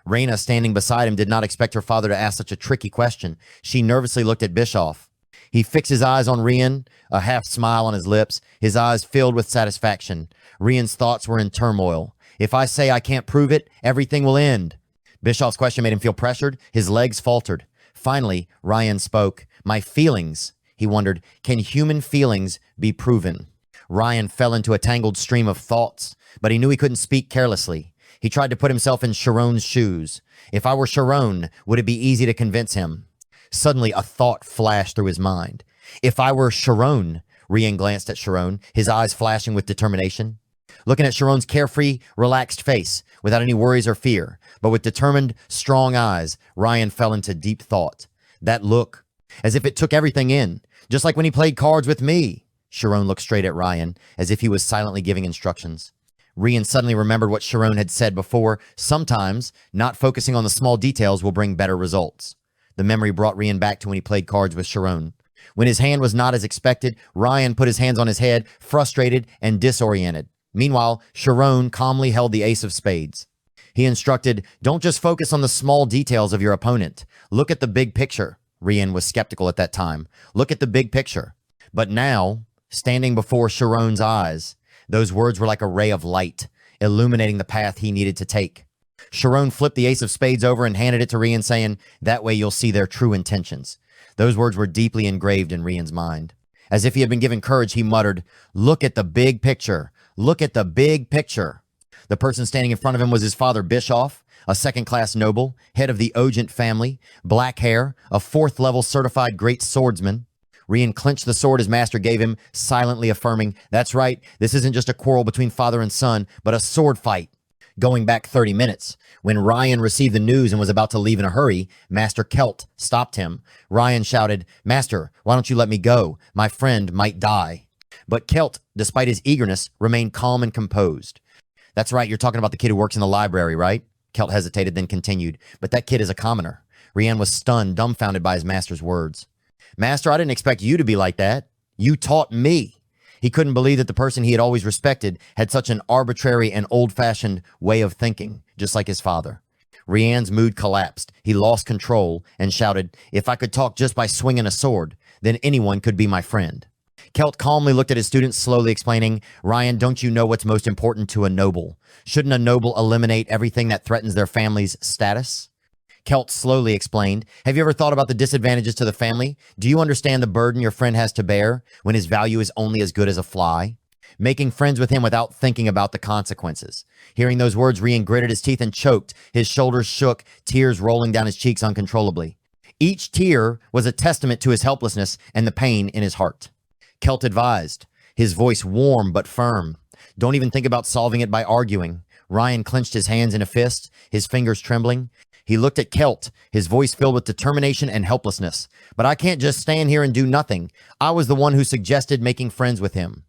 Speaker 1: Reina, standing beside him, did not expect her father to ask such a tricky question. She nervously looked at Bischoff. He fixed his eyes on Rian, a half smile on his lips, his eyes filled with satisfaction. Rian's thoughts were in turmoil. If I say I can't prove it, everything will end. Bischoff's question made him feel pressured. His legs faltered. Finally, Rian spoke. My feelings, he wondered, can human feelings be proven? Rian fell into a tangled stream of thoughts, but he knew he couldn't speak carelessly. He tried to put himself in Shirone's shoes. If I were Shirone, would it be easy to convince him? Suddenly, a thought flashed through his mind. If I were Shirone, Rian glanced at Shirone, his eyes flashing with determination. Looking at Shirone's carefree, relaxed face, without any worries or fear, but with determined, strong eyes, Rian fell into deep thought. That look, as if it took everything in, just like when he played cards with me. Shirone looked straight at Rian, as if he was silently giving instructions. Rian suddenly remembered what Shirone had said before. Sometimes, not focusing on the small details will bring better results. The memory brought Rian back to when he played cards with Shirone. When his hand was not as expected, Rian put his hands on his head, frustrated and disoriented. Meanwhile, Shirone calmly held the ace of spades. He instructed, don't just focus on the small details of your opponent. Look at the big picture. Rian was skeptical at that time. Look at the big picture. But now, standing before Shirone's eyes, those words were like a ray of light, illuminating the path he needed to take. Shirone flipped the ace of spades over and handed it to Rian, saying, that way you'll see their true intentions. Those words were deeply engraved in Rian's mind. As if he had been given courage, he muttered, look at the big picture. Look at the big picture. The person standing in front of him was his father, Bischoff, a second-class noble, head of the Ogent family, black hair, a fourth-level certified great swordsman. Rian clenched the sword his master gave him, silently affirming, that's right, this isn't just a quarrel between father and son, but a sword fight. Going back 30 minutes, when Rian received the news and was about to leave in a hurry, Master Kelt stopped him. Rian shouted, Master, why don't you let me go? My friend might die. But Kelt, despite his eagerness, remained calm and composed. That's right, you're talking about the kid who works in the library, right? Kelt hesitated, then continued, but that kid is a commoner. Rian was stunned, dumbfounded by his master's words. Master, I didn't expect you to be like that. You taught me. He couldn't believe that the person he had always respected had such an arbitrary and old-fashioned way of thinking, just like his father. Rian's mood collapsed. He lost control and shouted, if I could talk just by swinging a sword, then anyone could be my friend. Kelt calmly looked at his students, slowly explaining, Rian, don't you know what's most important to a noble? Shouldn't a noble eliminate everything that threatens their family's status? Kelt slowly explained, have you ever thought about the disadvantages to the family? Do you understand the burden your friend has to bear when his value is only as good as a fly? Making friends with him without thinking about the consequences. Hearing those words, Rian gritted his teeth and choked. His shoulders shook, tears rolling down his cheeks uncontrollably. Each tear was a testament to his helplessness and the pain in his heart. Kelt advised, his voice warm but firm. Don't even think about solving it by arguing. Rian clenched his hands in a fist, his fingers trembling. He looked at Kelt, his voice filled with determination and helplessness. But I can't just stand here and do nothing. I was the one who suggested making friends with him.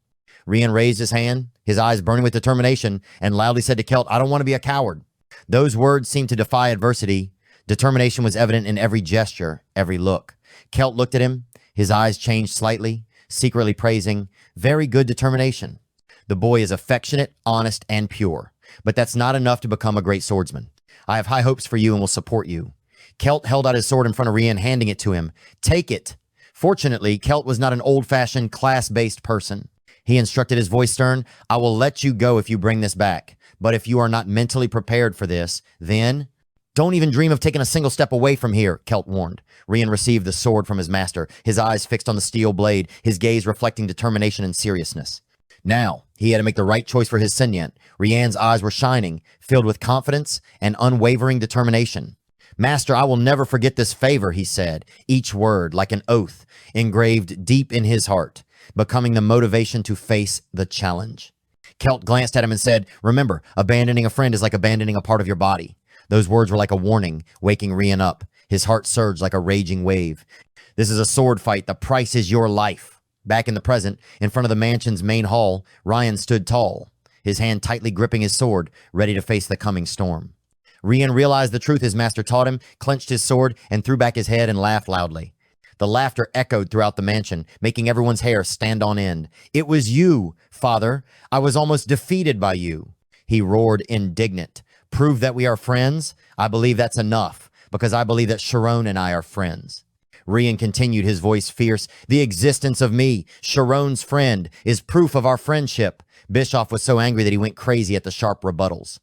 Speaker 1: Rian raised his hand, his eyes burning with determination, and loudly said to Kelt, I don't want to be a coward. Those words seemed to defy adversity. Determination was evident in every gesture, every look. Kelt looked at him, his eyes changed slightly, secretly praising, very good determination. The boy is affectionate, honest, and pure. But that's not enough to become a great swordsman. I have high hopes for you and will support you. Kelt held out his sword in front of Rian, handing it to him. Take it. Fortunately, Kelt was not an old-fashioned, class-based person. He instructed, his voice stern, I will let you go if you bring this back. But if you are not mentally prepared for this, then don't even dream of taking a single step away from here, Kelt warned. Rian received the sword from his master, his eyes fixed on the steel blade, his gaze reflecting determination and seriousness. Now, he had to make the right choice for his Senyent. Rian's eyes were shining, filled with confidence and unwavering determination. Master, I will never forget this favor, he said, each word like an oath, engraved deep in his heart, becoming the motivation to face the challenge. Kelt glanced at him and said, remember, abandoning a friend is like abandoning a part of your body. Those words were like a warning, waking Rian up. His heart surged like a raging wave. This is a sword fight. The price is your life. Back in the present, in front of the mansion's main hall, Ryan stood tall, his hand tightly gripping his sword, ready to face the coming storm. Rian realized the truth his master taught him, clenched his sword, and threw back his head and laughed loudly. The laughter echoed throughout the mansion, making everyone's hair stand on end. "It was you, father. I was almost defeated by you." He roared, indignant. "Prove that we are friends? I believe that's enough, because I believe that Shirone and I are friends." Rian continued, his voice fierce. "The existence of me, Shirone's friend, is proof of our friendship." Bischoff was so angry that he went crazy at the sharp rebuttals.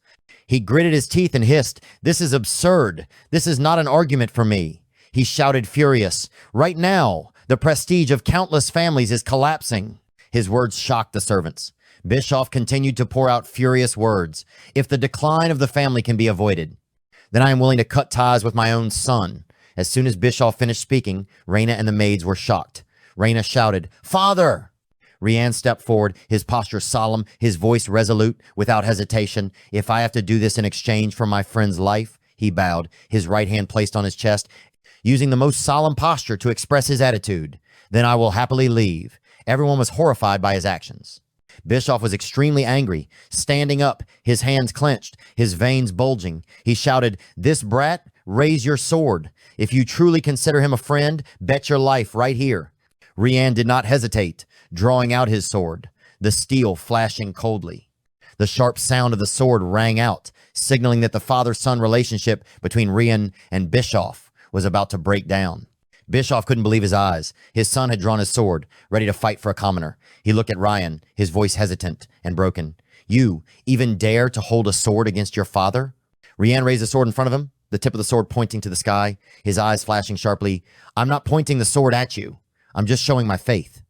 Speaker 1: He gritted his teeth and hissed, "This is absurd. This is not an argument for me." He shouted, furious, "Right now, the prestige of countless families is collapsing." His words shocked the servants. Bischoff continued to pour out furious words. "If the decline of the family can be avoided, then I am willing to cut ties with my own son." As soon as Bischoff finished speaking, Reina and the maids were shocked. Reina shouted, "Father!" Rian stepped forward, his posture solemn, his voice resolute, without hesitation. "If I have to do this in exchange for my friend's life," he bowed, his right hand placed on his chest, using the most solemn posture to express his attitude, "then I will happily leave." Everyone was horrified by his actions. Bischoff was extremely angry, standing up, his hands clenched, his veins bulging. He shouted, "This brat, raise your sword. If you truly consider him a friend, bet your life right here." Rian did not hesitate, drawing out his sword, the steel flashing coldly. The sharp sound of the sword rang out, signaling that the father-son relationship between Rian and Bischoff was about to break down. Bischoff couldn't believe his eyes. His son had drawn his sword, ready to fight for a commoner. He looked at Ryan, his voice hesitant and broken. "You even dare to hold a sword against your father?" Rian raised the sword in front of him, the tip of the sword pointing to the sky, his eyes flashing sharply. "I'm not pointing the sword at you. I'm just showing my faith."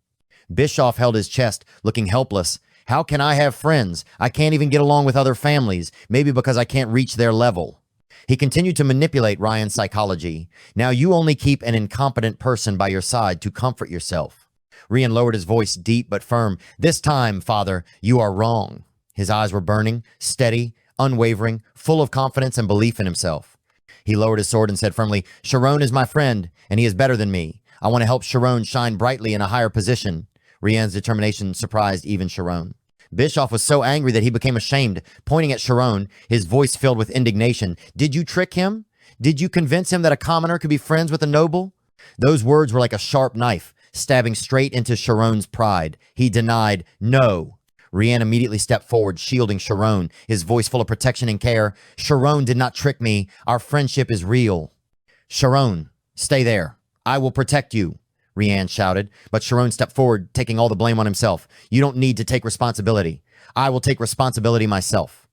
Speaker 1: Bischoff held his chest, looking helpless. "How can I have friends? I can't even get along with other families, maybe because I can't reach their level." He continued to manipulate Ryan's psychology. "Now you only keep an incompetent person by your side to comfort yourself." Rian lowered his voice, deep but firm. "This time, father, you are wrong." His eyes were burning, steady, unwavering, full of confidence and belief in himself. He lowered his sword and said firmly, "Shirone is my friend, and he is better than me. I want to help Shirone shine brightly in a higher position." Rian's determination surprised even Shirone. Bischoff was so angry that he became ashamed, pointing at Shirone, his voice filled with indignation. "Did you trick him? Did you convince him that a commoner could be friends with a noble?" Those words were like a sharp knife, stabbing straight into Shirone's pride. He denied, "No." Rian immediately stepped forward, shielding Shirone, his voice full of protection and care. "Shirone did not trick me. Our friendship is real." "Shirone, stay there. I will protect you," Rian shouted, but Shirone stepped forward, taking all the blame on himself. "You don't need to take responsibility. I will take responsibility myself."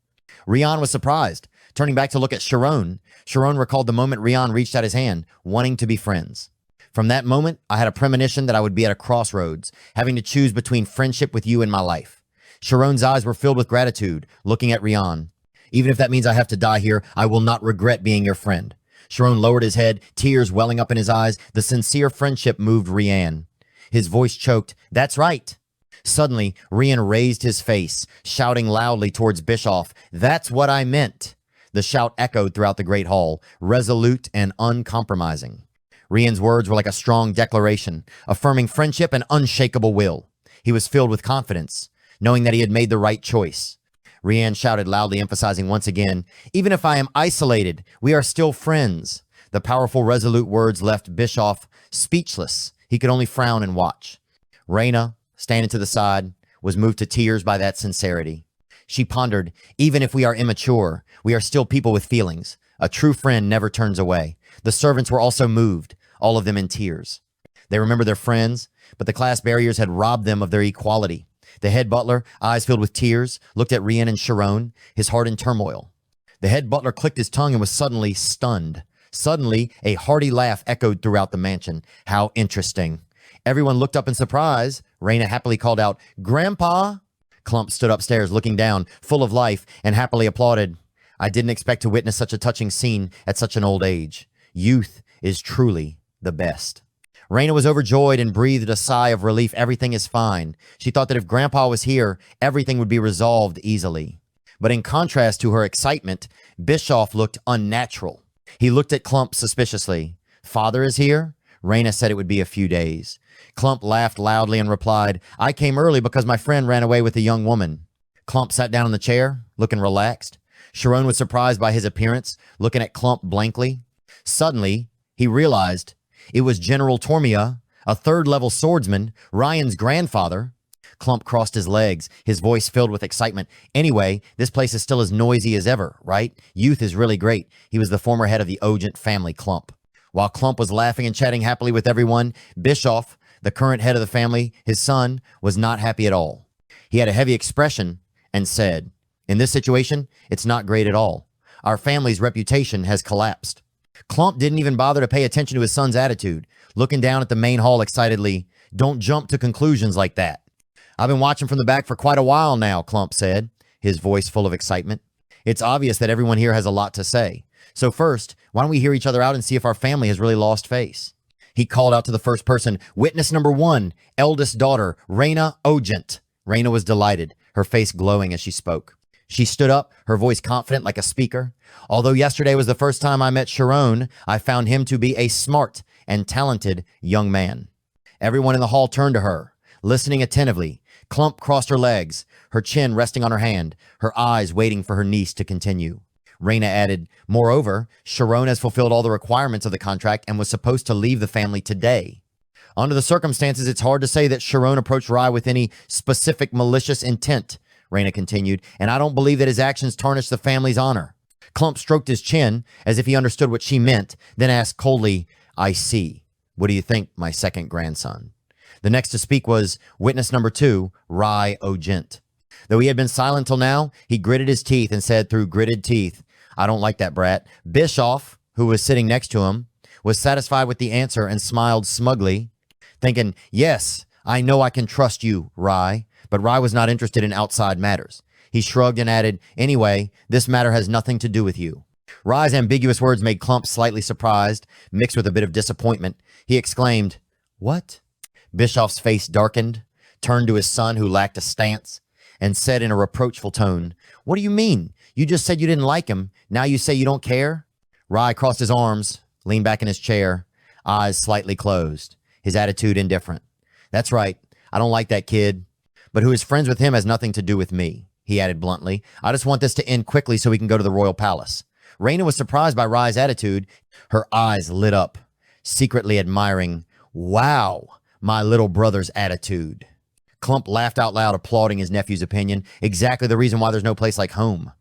Speaker 1: Rian was surprised. Turning back to look at Shirone, Shirone recalled the moment Rian reached out his hand, wanting to be friends. "From that moment, I had a premonition that I would be at a crossroads, having to choose between friendship with you and my life." Shirone's eyes were filled with gratitude, looking at Rian. "Even if that means I have to die here, I will not regret being your friend." Shirone lowered his head, tears welling up in his eyes. The sincere friendship moved Rian. His voice choked, "That's right." Suddenly, Rian raised his face, shouting loudly towards Bischoff, "That's what I meant." The shout echoed throughout the great hall, resolute and uncompromising. Rian's words were like a strong declaration, affirming friendship and unshakable will. He was filled with confidence, knowing that he had made the right choice. Rian shouted loudly, emphasizing once again, "Even if I am isolated, we are still friends." The powerful, resolute words left Bischoff speechless. He could only frown and watch. Reina, standing to the side, was moved to tears by that sincerity. She pondered, "Even if we are immature, we are still people with feelings. A true friend never turns away." The servants were also moved, all of them in tears. They remembered their friends, but the class barriers had robbed them of their equality. The head butler, eyes filled with tears, looked at Rian and Shirone, his heart in turmoil. The head butler clicked his tongue and was suddenly stunned. Suddenly, a hearty laugh echoed throughout the mansion. "How interesting." Everyone looked up in surprise. Reina happily called out, "Grandpa!" Klump stood upstairs, looking down, full of life, and happily applauded. "I didn't expect to witness such a touching scene at such an old age. Youth is truly the best." Reina was overjoyed and breathed a sigh of relief. Everything is fine. She thought that if Grandpa was here, everything would be resolved easily. But in contrast to her excitement, Bischoff looked unnatural. He looked at Klump suspiciously. Father is here? Reina said it would be a few days. Klump laughed loudly and replied, I came early because my friend ran away with a young woman. Klump sat down in the chair, looking relaxed. Shirone was surprised by his appearance, looking at Klump blankly. Suddenly, he realized it was General Tormia, a third-level swordsman, Ryan's grandfather. Klump crossed his legs, his voice filled with excitement. Anyway, this place is still as noisy as ever, right? Youth is really great. He was the former head of the Ogent family, Klump. While Klump was laughing and chatting happily with everyone, Bischoff, the current head of the family, his son, was not happy at all. He had a heavy expression and said, in this situation, it's not great at all. Our family's reputation has collapsed. Klump didn't even bother to pay attention to his son's attitude, looking down at the main hall excitedly. Don't jump to conclusions like that. I've been watching from the back for quite a while now, Klump said, his voice full of excitement. It's obvious that everyone here has a lot to say. So first, why don't we hear each other out and see if our family has really lost face? He called out to the first person, witness number 1, eldest daughter, Reina Ogent. Reina was delighted, her face glowing as she spoke. She stood up, her voice confident like a speaker. Although yesterday was the first time I met Shirone, I found him to be a smart and talented young man. Everyone in the hall turned to her, listening attentively. Klump crossed her legs, her chin resting on her hand, her eyes waiting for her niece to continue. Reina added, moreover, Shirone has fulfilled all the requirements of the contract and was supposed to leave the family today. Under the circumstances, it's hard to say that Shirone approached Rye with any specific malicious intent, Reina continued, and I don't believe that his actions tarnish the family's honor. Klump stroked his chin as if he understood what she meant, then asked coldly, I see. What do you think, my second grandson? The next to speak was witness number 2, Rye Ogent. Though he had been silent till now, he gritted his teeth and said through gritted teeth, I don't like that brat. Bischoff, who was sitting next to him, was satisfied with the answer and smiled smugly, thinking, yes, I know I can trust you, Rye. But Rye was not interested in outside matters. He shrugged and added, anyway, this matter has nothing to do with you. Rye's ambiguous words made Klump slightly surprised, mixed with a bit of disappointment. He exclaimed, what? Bischoff's face darkened, turned to his son, who lacked a stance, and said in a reproachful tone, what do you mean? You just said you didn't like him. Now you say you don't care? Rye crossed his arms, leaned back in his chair, eyes slightly closed, his attitude indifferent. That's right. I don't like that kid. But who is friends with him has nothing to do with me, he added bluntly. I just want this to end quickly so we can go to the royal palace. Reina was surprised by Rye's attitude. Her eyes lit up, secretly admiring, wow, my little brother's attitude. Klump laughed out loud, applauding his nephew's opinion. Exactly the reason why there's no place like home.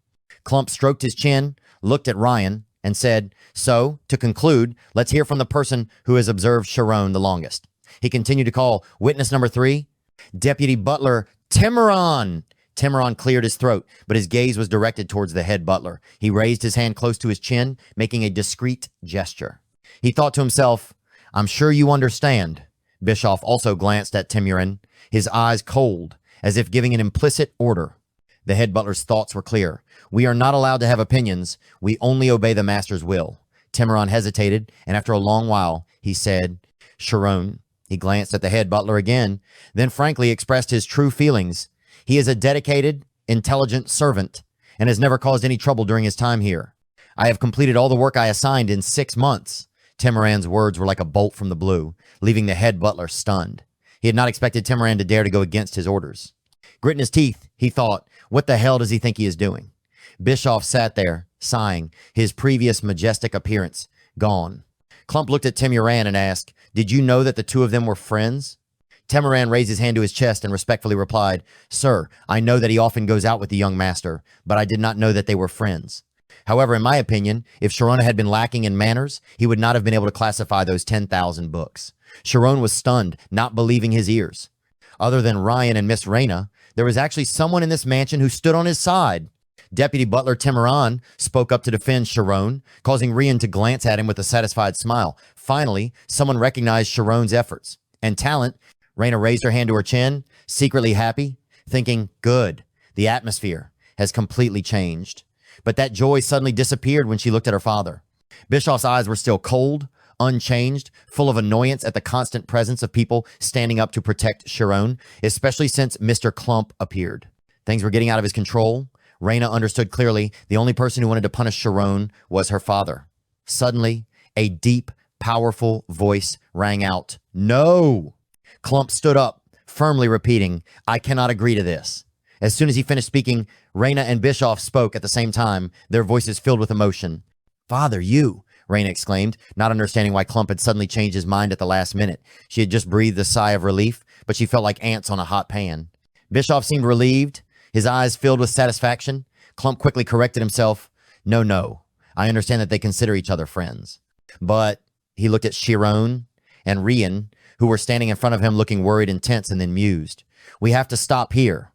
Speaker 1: Klump stroked his chin, looked at Ryan, and said, so, to conclude, let's hear from the person who has observed Shirone the longest. He continued to call witness number 3, Deputy Butler Temuran. Temuran cleared his throat, but his gaze was directed towards the head butler. He raised his hand close to his chin, making a discreet gesture. He thought to himself, I'm sure you understand. Bischoff also glanced at Temuran, his eyes cold, as if giving an implicit order. The head butler's thoughts were clear. We are not allowed to have opinions. We only obey the master's will. Temuran hesitated, and after a long while, he said, Shirone. He glanced at the head butler again, then frankly expressed his true feelings. He is a dedicated, intelligent servant and has never caused any trouble during his time here. I have completed all the work I assigned in 6 months. Temuran's words were like a bolt from the blue, leaving the head butler stunned. He had not expected Temuran to dare to go against his orders. Gritting his teeth, he thought, what the hell does he think he is doing? Bischoff sat there, sighing, his previous majestic appearance gone. Klump looked at Temuran and asked, did you know that the two of them were friends? Temuran raised his hand to his chest and respectfully replied, sir, I know that he often goes out with the young master, but I did not know that they were friends. However, in my opinion, if Shirone had been lacking in manners, he would not have been able to classify those 10,000 books. Shirone was stunned, not believing his ears. Other than Ryan and Miss Reina, there was actually someone in this mansion who stood on his side. Deputy Butler Temuran spoke up to defend Shirone, causing Rian to glance at him with a satisfied smile. Finally, someone recognized Shirone's efforts and talent. Reina raised her hand to her chin, secretly happy, thinking, good, the atmosphere has completely changed. But that joy suddenly disappeared when she looked at her father. Bischoff's eyes were still cold, unchanged, full of annoyance at the constant presence of people standing up to protect Shirone, especially since Mr. Klump appeared. Things were getting out of his control. Reina understood clearly the only person who wanted to punish Shirone was her father. Suddenly, a deep, powerful voice rang out, "No!" Klump stood up, firmly repeating, "I cannot agree to this." As soon as he finished speaking, Reina and Bischoff spoke at the same time, their voices filled with emotion. "Father, you," Reina exclaimed, not understanding why Klump had suddenly changed his mind at the last minute. She had just breathed a sigh of relief, but she felt like ants on a hot pan. Bischoff seemed relieved, his eyes filled with satisfaction. Klump quickly corrected himself. "No, no. I understand that they consider each other friends." But he looked at Shirone and Rian, who were standing in front of him looking worried and tense, and then mused. "We have to stop here.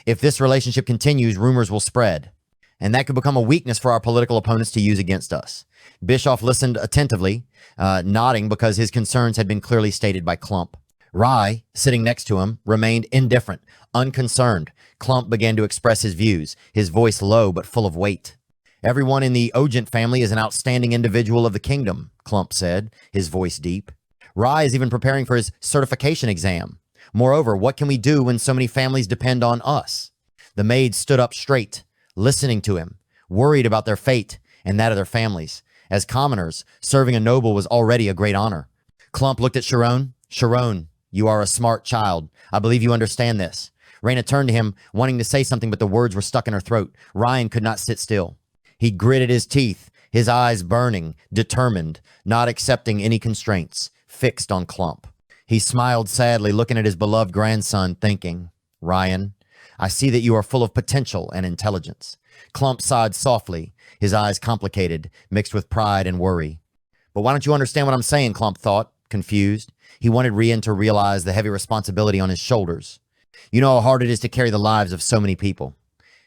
Speaker 1: If this relationship continues, rumors will spread, and that could become a weakness for our political opponents to use against us." Bischoff listened attentively, nodding because his concerns had been clearly stated by Klump. Rye, sitting next to him, remained indifferent, unconcerned. Klump began to express his views, his voice low but full of weight. "Everyone in the Ogent family is an outstanding individual of the kingdom," Klump said, his voice deep. "Rye is even preparing for his certification exam. Moreover, what can we do when so many families depend on us?" The maids stood up straight, listening to him, worried about their fate and that of their families. As commoners, serving a noble was already a great honor. Klump looked at Shirone. "Shirone, you are a smart child. I believe you understand this." Reina turned to him, wanting to say something, but the words were stuck in her throat. Ryan could not sit still. He gritted his teeth, his eyes burning, determined, not accepting any constraints, fixed on Klump. He smiled sadly, looking at his beloved grandson, thinking, "Ryan, I see that you are full of potential and intelligence." Klump sighed softly, his eyes complicated, mixed with pride and worry. "But why don't you understand what I'm saying?" Klump thought, confused. He wanted Rian to realize the heavy responsibility on his shoulders. "You know how hard it is to carry the lives of so many people."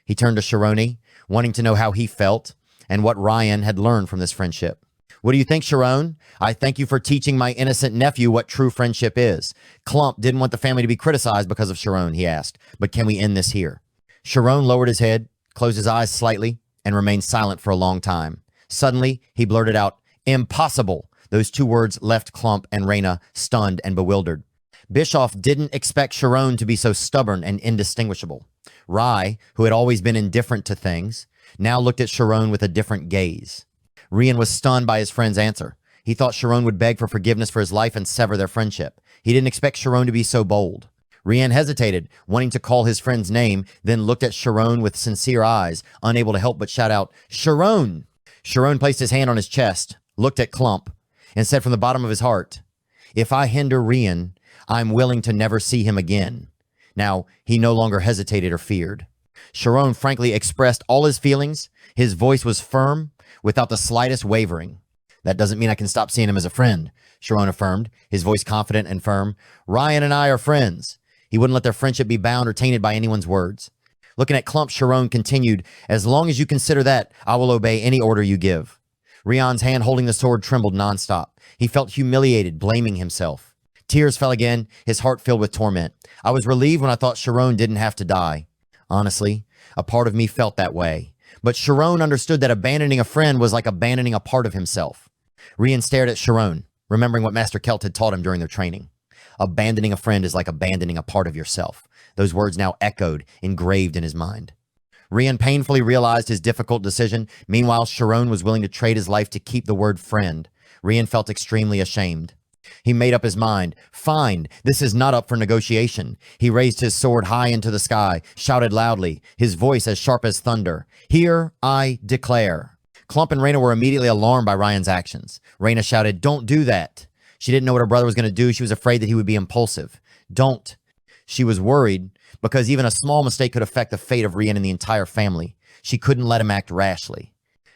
Speaker 1: He turned to Shirone, wanting to know how he felt and what Ryan had learned from this friendship. "What do you think, Shirone? I thank you for teaching my innocent nephew what true friendship is." Klump didn't want the family to be criticized because of Shirone, he asked, "But can we end this here?" Shirone lowered his head, closed his eyes slightly, and remained silent for a long time. Suddenly, he blurted out, "Impossible." Those two words left Klump and Reina stunned and bewildered. Bischoff didn't expect Shirone to be so stubborn and indistinguishable. Rye, who had always been indifferent to things, now looked at Shirone with a different gaze. Rian was stunned by his friend's answer. He thought Shirone would beg for forgiveness for his life and sever their friendship. He didn't expect Shirone to be so bold. Rian hesitated, wanting to call his friend's name, then looked at Shirone with sincere eyes, unable to help but shout out, "Shirone!" Shirone placed his hand on his chest, looked at Klump, and said from the bottom of his heart, "If I hinder Rian, I'm willing to never see him again." Now, he no longer hesitated or feared. Shirone frankly expressed all his feelings. His voice was firm, without the slightest wavering. "That doesn't mean I can stop seeing him as a friend," Shirone affirmed, his voice confident and firm. "Ryan and I are friends." He wouldn't let their friendship be bound or tainted by anyone's words. Looking at Klump, Shirone continued, "As long as you consider that, I will obey any order you give." Rian's hand holding the sword trembled nonstop. He felt humiliated, blaming himself. Tears fell again, his heart filled with torment. "I was relieved when I thought Shirone didn't have to die. Honestly, a part of me felt that way. But Shirone understood that abandoning a friend was like abandoning a part of himself." Rian stared at Shirone, remembering what Master Kelt had taught him during their training. Abandoning a friend is like abandoning a part of yourself. Those words now echoed, engraved in his mind. Rian painfully realized his difficult decision. Meanwhile, Shirone was willing to trade his life to keep the word friend. Rian felt extremely ashamed. He made up his mind. "Fine, this is not up for negotiation." He raised his sword high into the sky, shouted loudly, his voice as sharp as thunder, "Here I declare." Klump and Reina were immediately alarmed by Ryan's actions. Reina shouted, "Don't do that." She didn't know what her brother was going to do. She was afraid that he would be impulsive. "Don't." She was worried because even a small mistake could affect the fate of Rian and the entire family. She couldn't let him act rashly.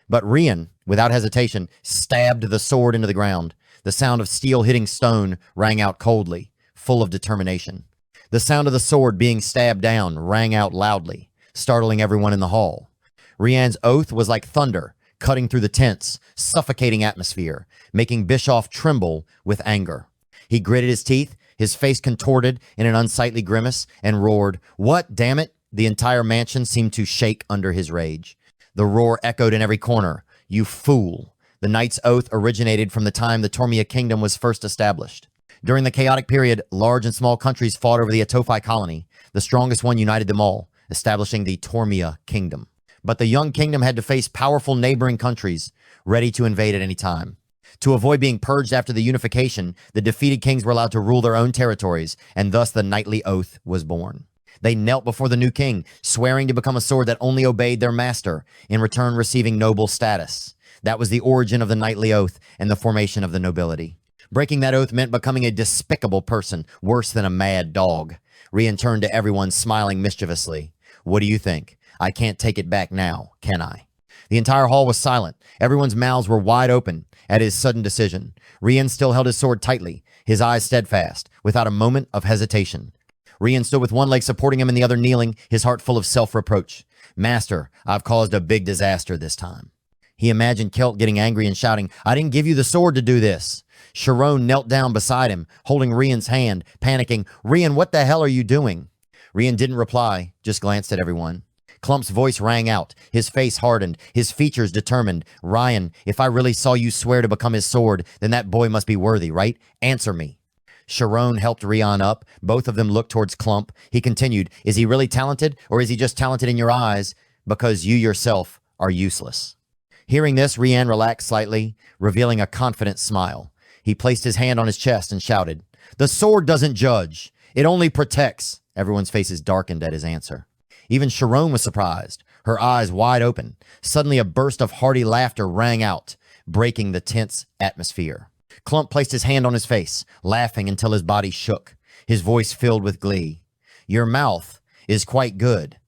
Speaker 1: But Rian, without hesitation, stabbed the sword into the ground. The sound of steel hitting stone rang out coldly, full of determination. The sound of the sword being stabbed down rang out loudly, startling everyone in the hall. Rian's oath was like thunder, cutting through the tense, suffocating atmosphere, making Bischoff tremble with anger. He gritted his teeth, his face contorted in an unsightly grimace, and roared, "What, damn it?" The entire mansion seemed to shake under his rage. The roar echoed in every corner. "You fool." The knight's oath originated from the time the Tormia kingdom was first established. During the chaotic period, large and small countries fought over the Atophi colony. The strongest one united them all, establishing the Tormia kingdom. But the young kingdom had to face powerful neighboring countries ready to invade at any time. To avoid being purged after the unification, the defeated kings were allowed to rule their own territories, and thus the knightly oath was born. They knelt before the new king, swearing to become a sword that only obeyed their master, in return receiving noble status. That was the origin of the knightly oath and the formation of the nobility. Breaking that oath meant becoming a despicable person, worse than a mad dog. Rian turned to everyone, smiling mischievously. What do you think? I can't take it back now, can I? The entire hall was silent. Everyone's mouths were wide open at his sudden decision. Rian still held his sword tightly, his eyes steadfast, without a moment of hesitation. Rian stood with one leg supporting him and the other kneeling, his heart full of self-reproach. Master, I've caused a big disaster this time. He imagined Kelt getting angry and shouting, I didn't give you the sword to do this. Shirone knelt down beside him, holding Rian's hand, panicking, Rian, what the hell are you doing? Rian didn't reply, just glanced at everyone. Klump's voice rang out, his face hardened, his features determined. Ryan, if I really saw you swear to become his sword, then that boy must be worthy, right? Answer me. Shirone helped Rian up. Both of them looked towards Klump. He continued, is he really talented, or is he just talented in your eyes because you yourself are useless? Hearing this, Rian relaxed slightly, revealing a confident smile. He placed his hand on his chest and shouted, the sword doesn't judge. It only protects. Everyone's faces darkened at his answer. Even Shirone was surprised, her eyes wide open. Suddenly a burst of hearty laughter rang out, breaking the tense atmosphere. Klump placed his hand on his face, laughing until his body shook, his voice filled with glee. Your mouth is quite good,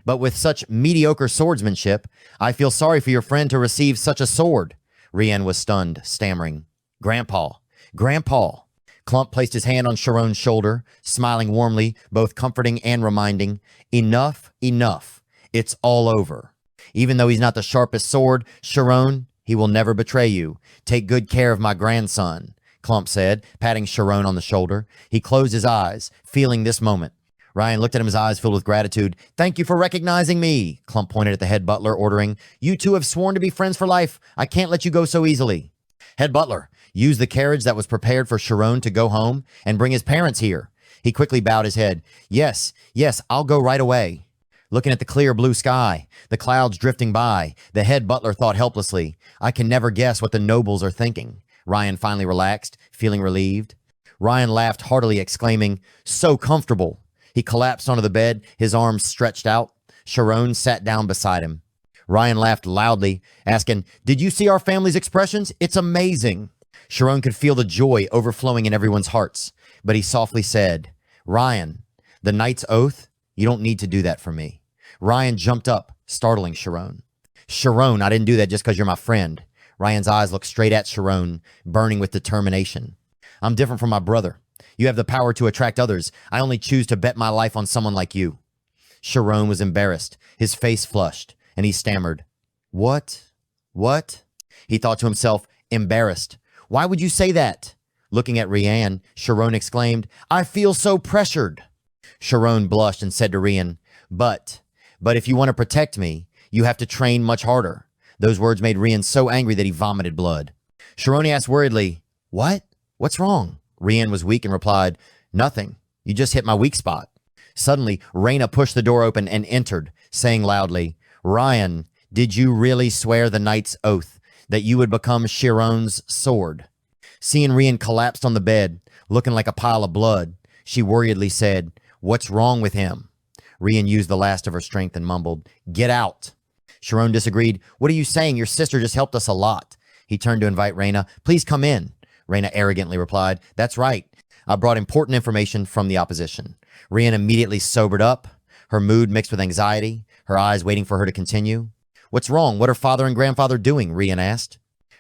Speaker 1: but with such mediocre swordsmanship, I feel sorry for your friend to receive such a sword. Rian was stunned, stammering. Grandpa, Grandpa. Klump placed his hand on Shirone's shoulder, smiling warmly, both comforting and reminding, enough, enough. It's all over. Even though he's not the sharpest sword, Shirone, he will never betray you. Take good care of my grandson, Klump said, patting Shirone on the shoulder. He closed his eyes, feeling this moment. Ryan looked at him, his eyes filled with gratitude. Thank you for recognizing me, Klump pointed at the head butler, ordering, you two have sworn to be friends for life. I can't let you go so easily. Head butler, use the carriage that was prepared for Shirone to go home and bring his parents here. He quickly bowed his head. Yes, I'll go right away. Looking at the clear blue sky, the clouds drifting by, the head butler thought helplessly, I can never guess what the nobles are thinking. Ryan finally relaxed, feeling relieved. Ryan laughed heartily, exclaiming, so comfortable. He collapsed onto the bed, his arms stretched out. Shirone sat down beside him. Ryan laughed loudly, asking, did you see our family's expressions? It's amazing. Shirone could feel the joy overflowing in everyone's hearts, but he softly said, Ryan, the knight's oath, you don't need to do that for me. Ryan jumped up, startling Shirone. Shirone, I didn't do that just because you're my friend. Ryan's eyes looked straight at Shirone, burning with determination. I'm different from my brother. You have the power to attract others. I only choose to bet my life on someone like you. Shirone was embarrassed, his face flushed, and he stammered. What? He thought to himself, embarrassed. Why would you say that? Looking at Rian, Shirone exclaimed, I feel so pressured. Shirone blushed and said to Rian, But if you want to protect me, you have to train much harder. Those words made Rian so angry that he vomited blood. Shirone asked worriedly, What? What's wrong? Rian was weak and replied, Nothing. You just hit my weak spot. Suddenly, Reina pushed the door open and entered, saying loudly, Ryan, did you really swear the knight's oath that you would become Shirone's sword? Seeing Rian collapsed on the bed, looking like a pile of blood, she worriedly said, What's wrong with him? Rian used the last of her strength and mumbled, Get out. Shirone disagreed. What are you saying? Your sister just helped us a lot. He turned to invite Reina. Please come in. Reina arrogantly replied, That's right. I brought important information from the opposition. Rian immediately sobered up, her mood mixed with anxiety, her eyes waiting for her to continue. What's wrong? What are father and grandfather doing? Rian asked.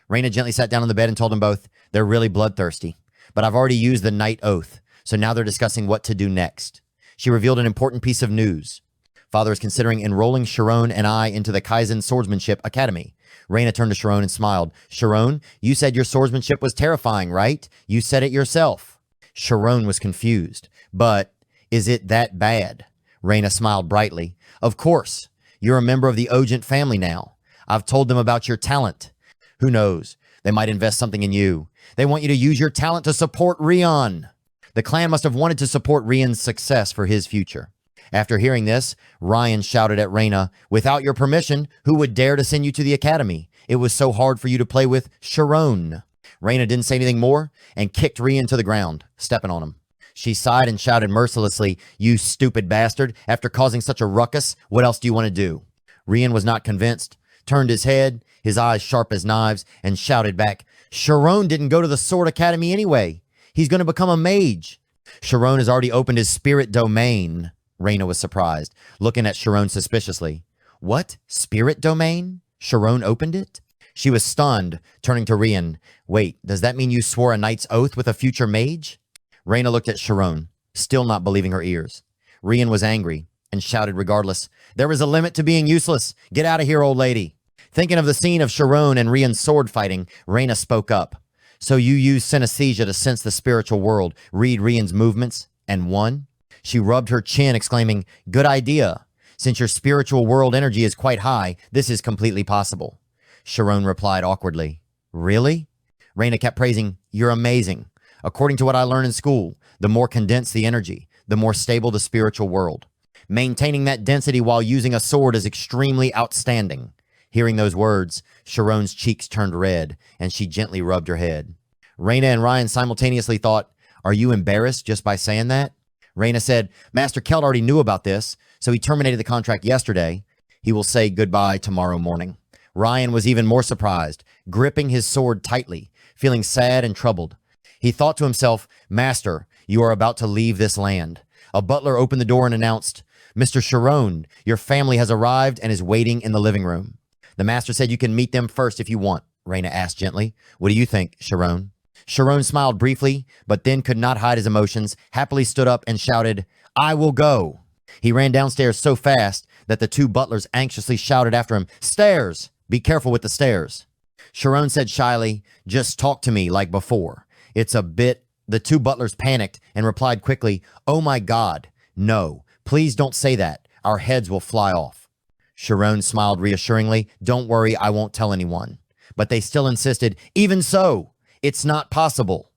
Speaker 1: Reina gently sat down on the bed and told them both, They're really bloodthirsty, but I've already used the knight oath, so now they're discussing what to do next. She revealed an important piece of news. Father is considering enrolling Shirone and I into the Kaizen Swordsmanship Academy. Reina turned to Shirone and smiled. Shirone, you said your swordsmanship was terrifying, right? You said it yourself. Shirone was confused. But is it that bad? Reina smiled brightly. Of course. You're a member of the Ogent family now. I've told them about your talent. Who knows? They might invest something in you. They want you to use your talent to support Rian. The clan must have wanted to support Rian's success for his future. After hearing this, Ryan shouted at Reina, "Without your permission, who would dare to send you to the academy? It was so hard for you to play with Shirone." Reina didn't say anything more and kicked Rian to the ground, stepping on him. She sighed and shouted mercilessly, "You stupid bastard. After causing such a ruckus, what else do you want to do?" Rian was not convinced, turned his head, his eyes sharp as knives, and shouted back, "Shirone didn't go to the Sword Academy anyway. He's going to become a mage." "Shirone has already opened his spirit domain." Reina was surprised, looking at Shirone suspiciously. "What? Spirit domain? Shirone opened it?" She was stunned, turning to Rian. "Wait, does that mean you swore a knight's oath with a future mage?" Reina looked at Shirone, still not believing her ears. Rian was angry and shouted regardless, "There is a limit to being useless. Get out of here, old lady." Thinking of the scene of Shirone and Rian's sword fighting, Reina spoke up. "So you used synesthesia to sense the spiritual world, read Rian's movements, and won?" She rubbed her chin, exclaiming, "Good idea. Since your spiritual world energy is quite high, this is completely possible." Shirone replied awkwardly, "Really?" Reina kept praising, "You're amazing. According to what I learned in school, the more condensed the energy, the more stable the spiritual world. Maintaining that density while using a sword is extremely outstanding." Hearing those words, Shirone's cheeks turned red, and she gently rubbed her head. Reina and Ryan simultaneously thought, "Are you embarrassed just by saying that?" Reina said, "Master Kelt already knew about this, so he terminated the contract yesterday. He will say goodbye tomorrow morning." Ryan was even more surprised, gripping his sword tightly, feeling sad and troubled. He thought to himself, "Master, you are about to leave this land." A butler opened the door and announced, "Mr. Shirone, your family has arrived and is waiting in the living room." The master said, "You can meet them first if you want," Reina asked gently. "What do you think, Shirone?" Shirone smiled briefly, but then could not hide his emotions, happily stood up and shouted, "I will go." He ran downstairs so fast that the two butlers anxiously shouted after him, "Stairs! Be careful with the stairs." Shirone said shyly, "Just talk to me like before. It's a bit..." The two butlers panicked and replied quickly, "Oh my God, no, please don't say that. Our heads will fly off." Shirone smiled reassuringly, "Don't worry, I won't tell anyone." But they still insisted, "Even so, it's not possible."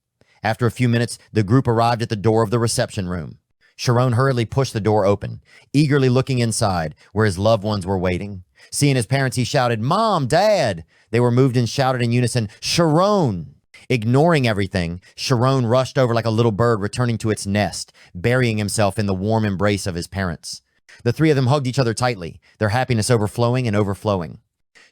Speaker 1: After a few minutes, the group arrived at the door of the reception room. Shirone hurriedly pushed the door open, eagerly looking inside, where his loved ones were waiting. Seeing his parents, he shouted, "Mom, Dad!" They were moved and shouted in unison, "Shirone!" Ignoring everything, Shirone rushed over like a little bird returning to its nest, burying himself in the warm embrace of his parents. The three of them hugged each other tightly, their happiness overflowing and overflowing.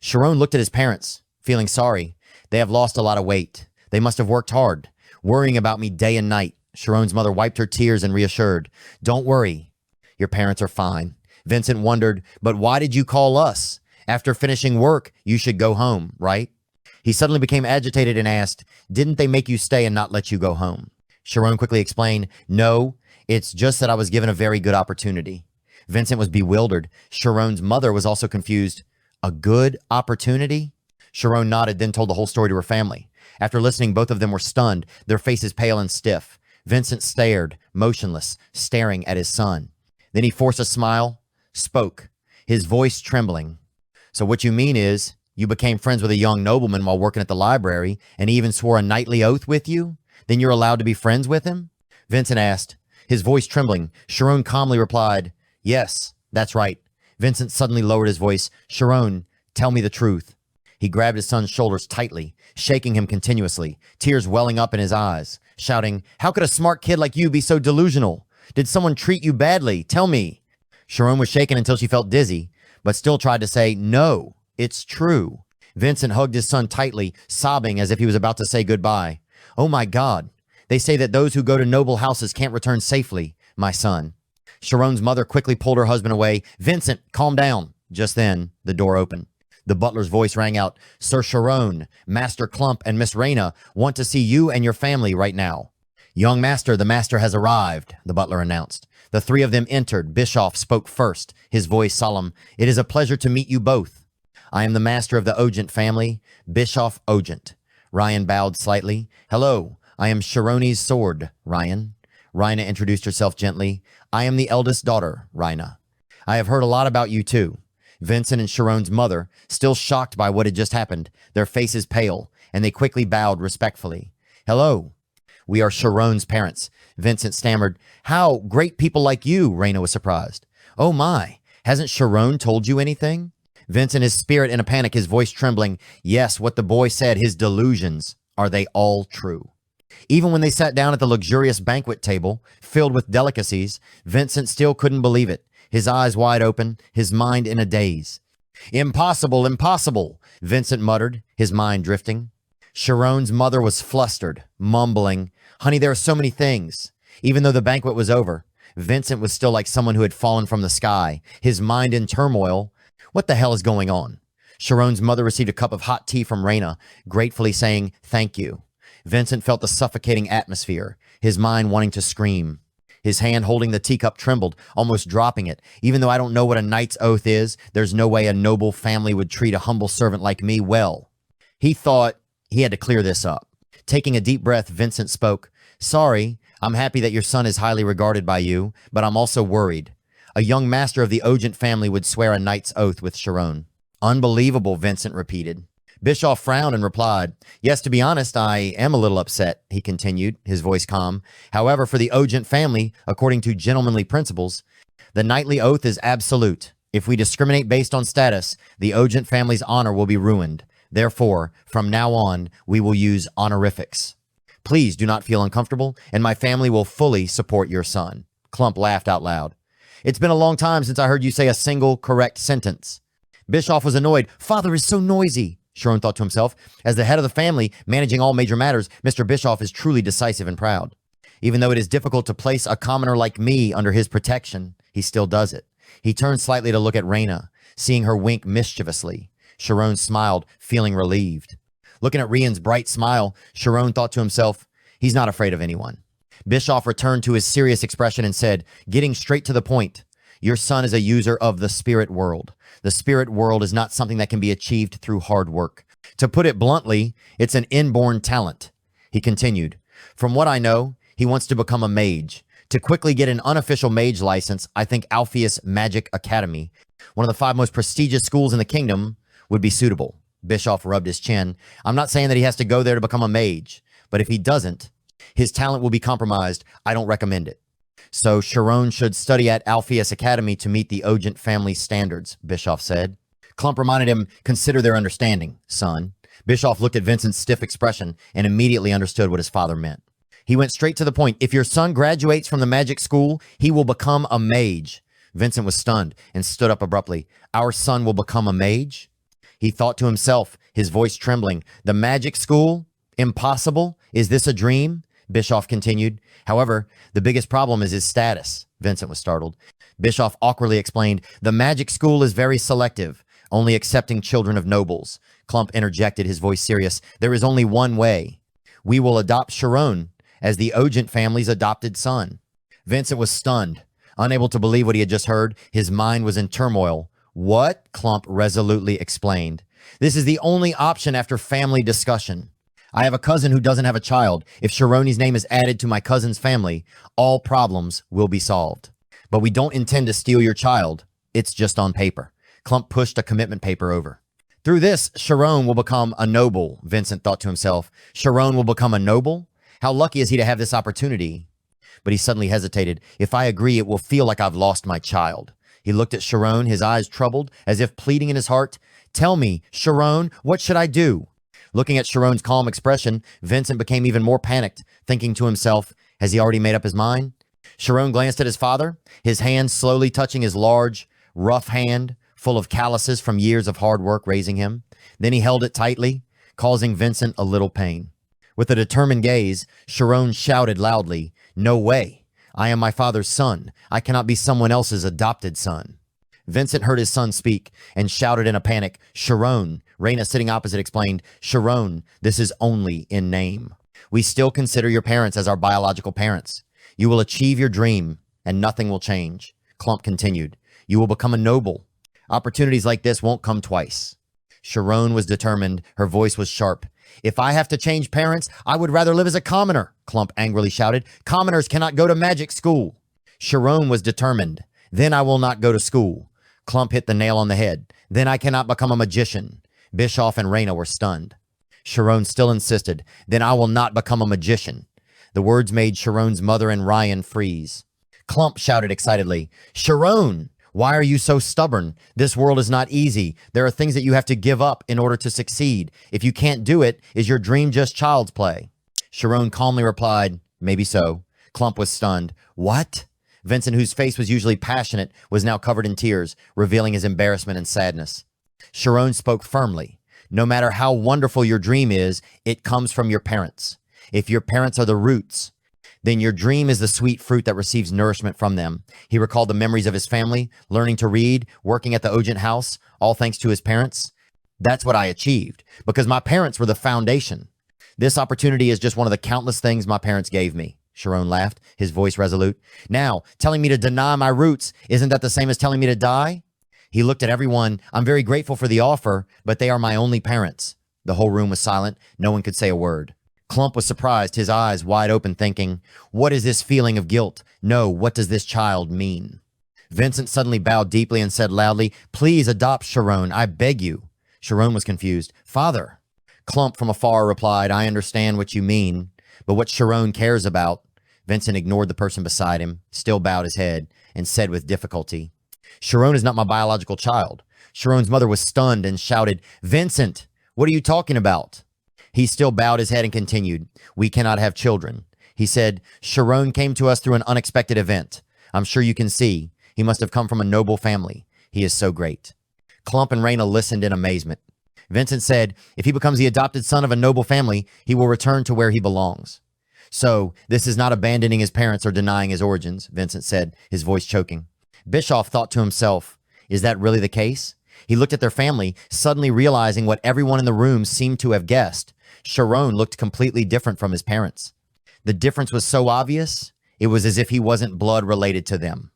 Speaker 1: Shirone looked at his parents, feeling sorry. They have lost a lot of weight. They must have worked hard, worrying about me day and night. Shirone's mother wiped her tears and reassured, "Don't worry. Your parents are fine." Vincent wondered, "But why did you call us? After finishing work, you should go home, right?" He suddenly became agitated and asked, "Didn't they make you stay and not let you go home?" Shirone quickly explained, "No, it's just that I was given a very good opportunity." Vincent was bewildered. Shirone's mother was also confused. "A good opportunity?" Shirone nodded, then told the whole story to her family. After listening, both of them were stunned, their faces pale and stiff. Vincent stared, motionless, staring at his son. Then he forced a smile, spoke, his voice trembling. "So what you mean is, you became friends with a young nobleman while working at the library, and he even swore a knightly oath with you? Then you're allowed to be friends with him?" Vincent asked, his voice trembling. Shirone calmly replied, "Yes, that's right." Vincent suddenly lowered his voice. "Shirone, tell me the truth." He grabbed his son's shoulders tightly, shaking him continuously, tears welling up in his eyes, shouting, "How could a smart kid like you be so delusional? Did someone treat you badly? Tell me." Shirone was shaken until she felt dizzy, but still tried to say, "No, it's true." Vincent hugged his son tightly, sobbing as if he was about to say goodbye. "Oh my God, they say that those who go to noble houses can't return safely, my son." Shirone's mother quickly pulled her husband away. "Vincent, calm down." Just then, the door opened. The butler's voice rang out, "Sir Shirone, Master Klump, and Miss Reina want to see you and your family right now." "Young master, the master has arrived," the butler announced. The three of them entered. Bischoff spoke first, his voice solemn. "It is a pleasure to meet you both. I am the master of the Ogent family, Bischoff Ogent." Ryan bowed slightly. "Hello, I am Shirone's sword, Ryan." Reina introduced herself gently. "I am the eldest daughter, Reina. I have heard a lot about you too." Vincent and Shirone's mother, still shocked by what had just happened, their faces pale, and they quickly bowed respectfully. "Hello. We are Shirone's parents. Vincent stammered. How? Great people like you, Reina was surprised. Oh my, hasn't Shirone told you anything? Vincent, his spirit in a panic, his voice trembling. Yes, what the boy said, his delusions. Are they all true? Even when they sat down at the luxurious banquet table, filled with delicacies, Vincent still couldn't believe it, his eyes wide open, his mind in a daze. Impossible, impossible, Vincent muttered, his mind drifting. Shirone's mother was flustered, mumbling, Honey, there are so many things. Even though the banquet was over, Vincent was still like someone who had fallen from the sky, his mind in turmoil. What the hell is going on? Shirone's mother received a cup of hot tea from Reina, gratefully saying, Thank you. Vincent felt the suffocating atmosphere, his mind wanting to scream. His hand holding the teacup trembled, almost dropping it. Even though I don't know what a knight's oath is, there's no way a noble family would treat a humble servant like me well. He thought he had to clear this up. Taking a deep breath, Vincent spoke. Sorry, I'm happy that your son is highly regarded by you, but I'm also worried. A young master of the Ogent family would swear a knight's oath with Shirone. Unbelievable, Vincent repeated. Bischoff frowned and replied, Yes, to be honest, I am a little upset, he continued, his voice calm. However, for the Ogent family, according to gentlemanly principles, the knightly oath is absolute. If we discriminate based on status, the Ogent family's honor will be ruined. Therefore, from now on, we will use honorifics. Please do not feel uncomfortable, and my family will fully support your son. Klump laughed out loud. It's been a long time since I heard you say a single correct sentence. Bischoff was annoyed. Father is so noisy. Shirone thought to himself. As the head of the family, managing all major matters, Mr. Bischoff is truly decisive and proud. Even though it is difficult to place a commoner like me under his protection, he still does it. He turned slightly to look at Reina, seeing her wink mischievously. Shirone smiled, feeling relieved. Looking at Rian's bright smile, Shirone thought to himself, he's not afraid of anyone. Bischoff returned to his serious expression and said, getting straight to the point, your son is a user of the spirit world. The spirit world is not something that can be achieved through hard work. To put it bluntly, it's an inborn talent. He continued, from what I know, he wants to become a mage. To quickly get an unofficial mage license, I think Alpheus Magic Academy, one of the 5 most prestigious schools in the kingdom, would be suitable. Bischoff rubbed his chin. I'm not saying that he has to go there to become a mage, but if he doesn't, his talent will be compromised. I don't recommend it. So Shirone should study at Alpheus Academy to meet the Ogent family standards, Bischoff said. Klump reminded him, consider their understanding, son. Bischoff looked at Vincent's stiff expression and immediately understood what his father meant. He went straight to the point. If your son graduates from the magic school, he will become a mage. Vincent was stunned and stood up abruptly. Our son will become a mage? He thought to himself, his voice trembling. The magic school? Impossible? Is this a dream? Bischoff continued. However, the biggest problem is his status. Vincent was startled. Bischoff awkwardly explained, the magic school is very selective, only accepting children of nobles. Klump interjected, his voice serious. There is only one way. We will adopt Shirone as the Ogent family's adopted son. Vincent was stunned, unable to believe what he had just heard. His mind was in turmoil. What? Klump resolutely explained. This is the only option after family discussion. I have a cousin who doesn't have a child. If Shirone's name is added to my cousin's family, all problems will be solved. But we don't intend to steal your child. It's just on paper. Klump pushed a commitment paper over. Through this, Shirone will become a noble, Vincent thought to himself. Shirone will become a noble? How lucky is he to have this opportunity? But he suddenly hesitated. If I agree, it will feel like I've lost my child. He looked at Shirone, his eyes troubled, as if pleading in his heart. Tell me, Shirone, what should I do? Looking at Shirone's calm expression, Vincent became even more panicked, thinking to himself, has he already made up his mind? Shirone glanced at his father, his hand slowly touching his large, rough hand, full of calluses from years of hard work raising him. Then he held it tightly, causing Vincent a little pain. With a determined gaze, Shirone shouted loudly, no way. I am my father's son. I cannot be someone else's adopted son. Vincent heard his son speak and shouted in a panic, Shirone. Reina, sitting opposite, explained, Shirone, this is only in name. We still consider your parents as our biological parents. You will achieve your dream, and nothing will change. Klump continued, you will become a noble. Opportunities like this won't come twice. Shirone was determined. Her voice was sharp. If I have to change parents, I would rather live as a commoner, Klump angrily shouted. Commoners cannot go to magic school. Shirone was determined. Then I will not go to school. Klump hit the nail on the head. Then I cannot become a magician. Bischoff and Reina were stunned. Shirone still insisted. Then I will not become a magician. The words made Shirone's mother and Ryan freeze. Klump shouted excitedly, "Shirone, why are you so stubborn? This world is not easy. There are things that you have to give up in order to succeed. If you can't do it, is your dream just child's play?" Shirone calmly replied, "Maybe so." Klump was stunned. "What?" Vincent, whose face was usually passionate, was now covered in tears, revealing his embarrassment and sadness. Shirone spoke firmly. "No matter how wonderful your dream is, it comes from your parents. If your parents are the roots, then your dream is the sweet fruit that receives nourishment from them." He recalled the memories of his family, learning to read, working at the Ogent house, all thanks to his parents. "That's what I achieved, because my parents were the foundation. This opportunity is just one of the countless things my parents gave me." Shirone laughed, his voice resolute. "Now, telling me to deny my roots, isn't that the same as telling me to die?" He looked at everyone. "I'm very grateful for the offer, but they are my only parents." The whole room was silent. No one could say a word. Klump was surprised, his eyes wide open, thinking, "What is this feeling of guilt? No, what does this child mean?" Vincent suddenly bowed deeply and said loudly, "Please adopt Shirone, I beg you." Shirone was confused. "Father." Klump from afar replied, "I understand what you mean, but what Shirone cares about." Vincent ignored the person beside him, still bowed his head, and said with difficulty, "Shirone is not my biological child." Shirone's mother was stunned and shouted, "Vincent, what are you talking about?" He still bowed his head and continued, "We cannot have children." He said, "Shirone came to us through an unexpected event. I'm sure you can see. He must have come from a noble family. He is so great." Klump and Reina listened in amazement. Vincent said, "If he becomes the adopted son of a noble family, he will return to where he belongs." "So, this is not abandoning his parents or denying his origins," Vincent said, his voice choking. Bischoff thought to himself, "Is that really the case?" He looked at their family, suddenly realizing what everyone in the room seemed to have guessed. Shirone looked completely different from his parents. The difference was so obvious, it was as if he wasn't blood related to them.